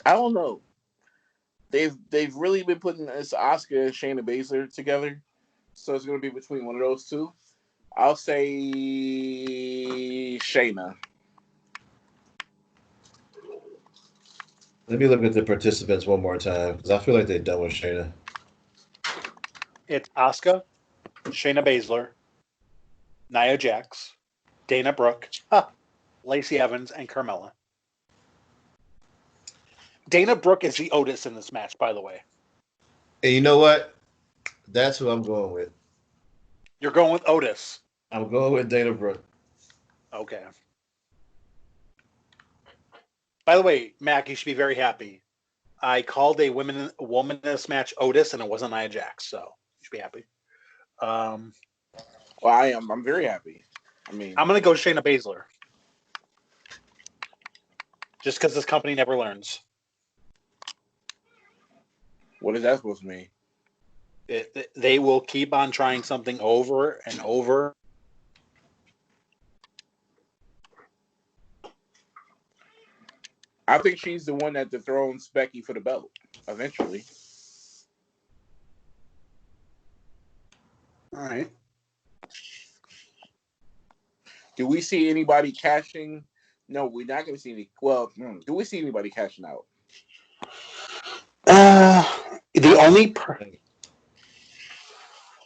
I don't know. They've really been putting this Oscar and Shayna Baszler together, so it's going to be between one of those two. I'll say Shayna. Let me look at the participants one more time because I feel like they're done with Shayna. It's Asuka, Shayna Baszler, Nia Jax, Dana Brooke, Lacey Evans, and Carmella. Dana Brooke is the Otis in this match, by the way. And you know what? That's who I'm going with. You're going with Otis. I'm going with Dana Brooke. Okay. By the way, Mac, you should be very happy. I called a woman in this match Otis, and it wasn't Nia Jax, so you should be happy. Well, I am. I'm very happy. I mean, I'm going to go Shayna Baszler. Just because this company never learns. what is that supposed to mean? They will keep on trying something over and over. I think she's the one that dethrones Becky for the belt eventually. All right. Do we see anybody cashing? No, we're not going to see any. Well, do we see anybody cashing out? The only.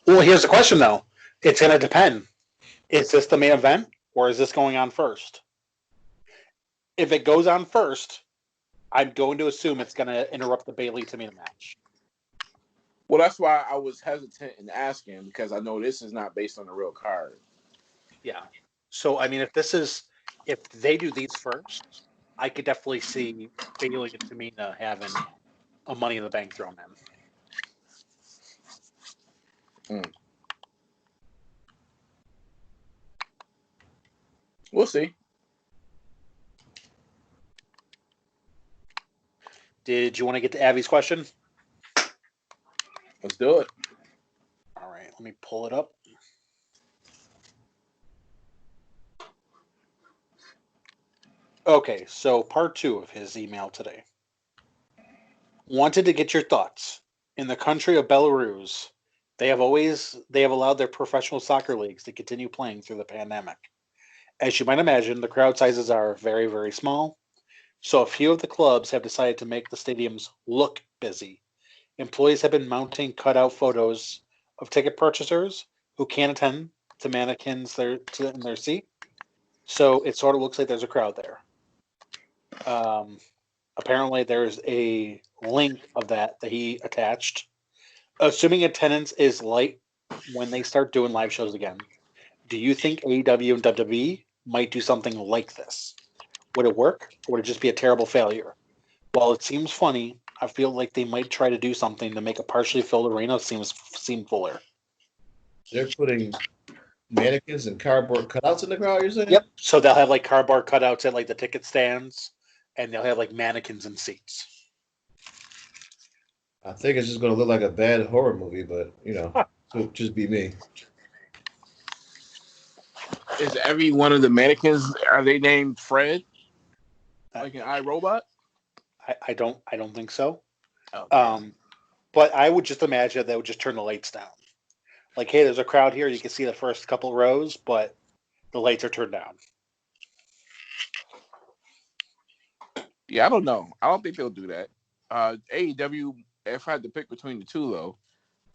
Well, here's the question, though. It's going to depend. Is this the main event, or is this going on first? If it goes on first, I'm going to assume it's going to interrupt the Bayley Tamina match. Well, that's why I was hesitant in asking because I know this is not based on a real card. Yeah. So, I mean, if they do these first, I could definitely see Bayley and Tamina having a Money in the Bank thrown in. We'll see. Did you want to get to Abby's question? Let's do it. All right, let me pull it up. Okay, so part 2 of his email today. Wanted to get your thoughts. In the country of Belarus, they have allowed their professional soccer leagues to continue playing through the pandemic. As you might imagine, the crowd sizes are very, very small. So a few of the clubs have decided to make the stadiums look busy. Employees have been mounting cutout photos of ticket purchasers who can't attend to mannequins in their seat. So it sort of looks like there's a crowd there. Apparently, there's a link of that he attached. Assuming attendance is light when they start doing live shows again, do you think AEW and WWE might do something like this? Would it work, or would it just be a terrible failure? While it seems funny, I feel like they might try to do something to make a partially filled arena seem fuller. They're putting mannequins and cardboard cutouts in the crowd, you're saying? Yep. So they'll have like cardboard cutouts at like the ticket stands, and they'll have like mannequins in seats. I think it's just going to look like a bad horror movie, but, it'll just be me. Is every one of the mannequins, are they named Fred? Like an iRobot? I don't think so. Okay. But I would just imagine they would just turn the lights down. Like, hey, there's a crowd here. You can see the first couple rows, but the lights are turned down. Yeah, I don't know. I don't think they'll do that. AEW, if I had to pick between the two, though,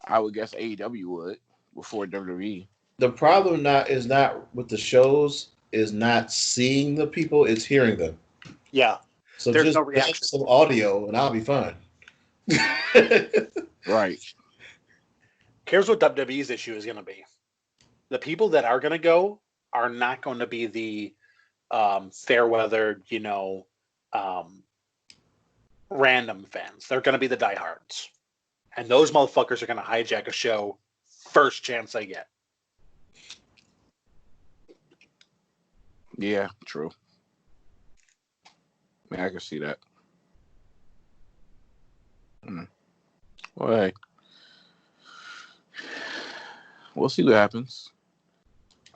I would guess AEW would before WWE. The problem is not with the shows, is not seeing the people, it's hearing them. Yeah. So there's just no reaction. some audio and I'll be fine. Right. Here's what WWE's issue is going to be. The people that are going to go are not going to be the fair-weathered, random fans. They're going to be the diehards. And those motherfuckers are going to hijack a show first chance they get. Yeah, true. I mean, I can see that. Well, hey. We'll see what happens.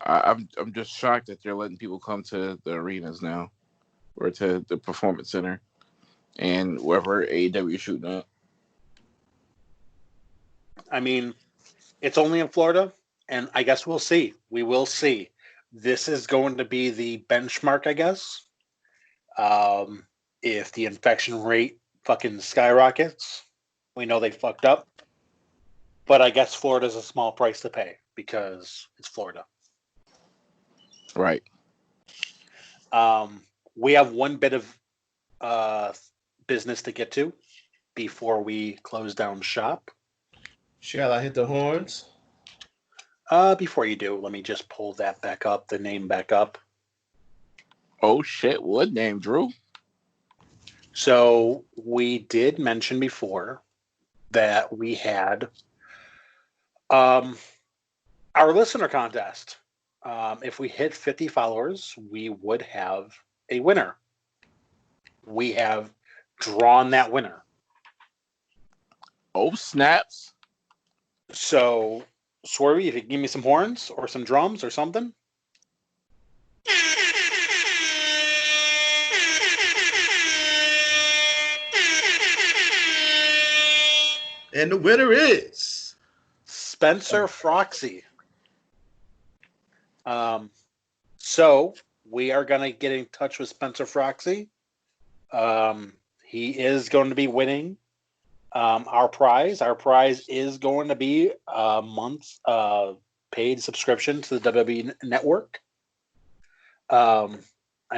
I'm just shocked that they're letting people come to the arenas now or to the performance center. and wherever AEW is shooting up. I mean, it's only in Florida, and I guess we'll see. We will see. This is going to be the benchmark, I guess. If the infection rate fucking skyrockets, we know they fucked up. But I guess Florida's a small price to pay because it's Florida. Right. We have one bit of business to get to before we close down shop. Shall I hit the horns? Before you do, let me just pull that back up, the name back up. Oh shit! What name, Drew? So we did mention before that we had our listener contest. If we hit 50 followers, we would have a winner. We have drawn that winner. Oh snaps! So, Swervy, if you give me some horns or some drums or something. And the winner is Spencer Froxy. So we are going to get in touch with Spencer Froxy. He is going to be winning our prize. Our prize is going to be a month's paid subscription to the WWE Network. I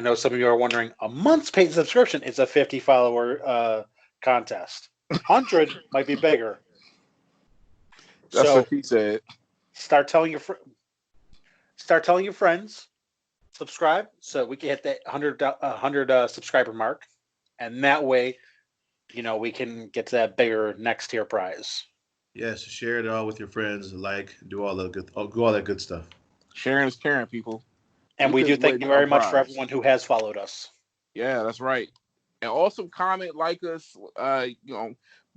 know some of you are wondering, a month's paid subscription is a 50 follower contest. 100 might be bigger. That's So what she said. start telling your friends, subscribe, so we can hit that 100 subscriber mark, and that way, we can get to that bigger next tier prize. yes. Share it all with your friends. Do all that good stuff. Sharing is caring, people. And we do Because thank you very much for everyone who has followed us. Yeah, that's right. And also comment, like us,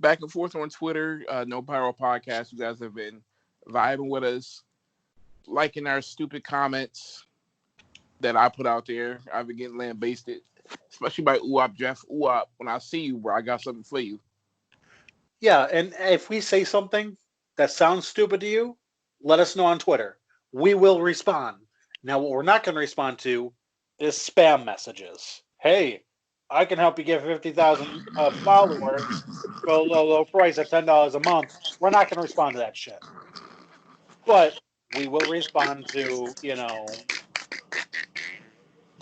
back and forth on Twitter. No Pyro Podcast. You guys have been vibing with us, liking our stupid comments that I put out there. I've been getting lambasted, especially by Uop Jeff. Uop, when I see you, bro, I got something for you. Yeah, and if we say something that sounds stupid to you, let us know on Twitter. We will respond. Now, what we're not going to respond to is spam messages. Hey, I can help you get 50,000 followers for a low price at $10 a month. We're not going to respond to that shit. But we will respond to,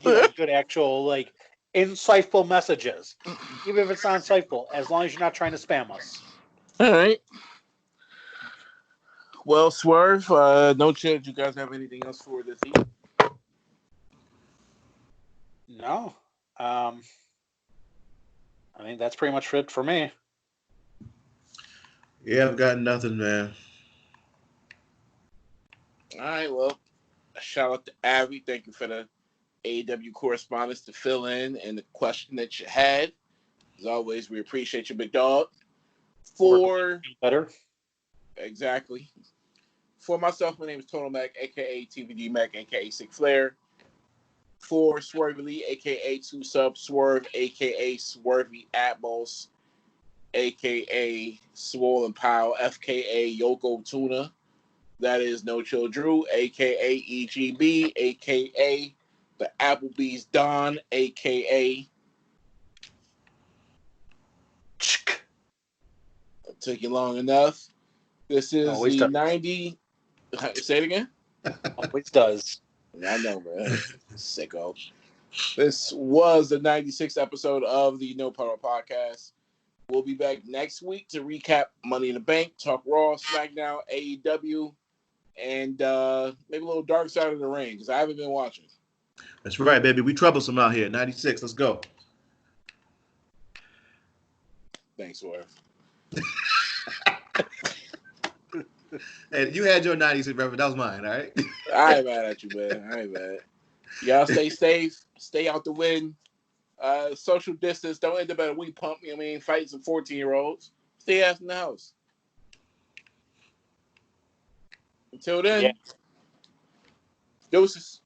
good actual, insightful messages. Even if it's not insightful, as long as you're not trying to spam us. All right. Well, Swerve, no chance you guys have anything else for this evening? No. I think that's pretty much it for me. Yeah, I've got nothing, man. All right, well, shout out to Abby. Thank you for the AEW correspondence to fill in and the question that you had. As always, we appreciate you, big dog. Better. Exactly. For myself, my name is Total Mac, a.k.a. TVD Mac, a.k.a. Sick Flair. For Swervy Lee, a.k.a. 2Sub Swerve, a.k.a. Swervy Atmos, a.k.a. Swollen Pile, f.k.a. Yoko Tuna. That is No Chill Drew, a.k.a. EGB, a.k.a. the Applebee's Don, a.k.a. It took you long enough. This is Always the does. 90... Say it again? Always does. I know, man. Sicko. This was the 96th episode of the No Power Podcast. We'll be back next week to recap Money in the Bank, talk Raw, SmackDown, AEW, and maybe a little Dark Side of the Ring, because I haven't been watching. That's right, baby. We troublesome out here. 96. Let's go. Thanks, Swerve. Hey, you had your 96 reference. That was mine, all right? I ain't mad at you, man. I ain't mad. Y'all stay safe. Stay out the wind. Social distance. Don't end up at a weed pump. Fighting some 14-year-olds. Stay ass in the house. Until then, Yeah. deuces.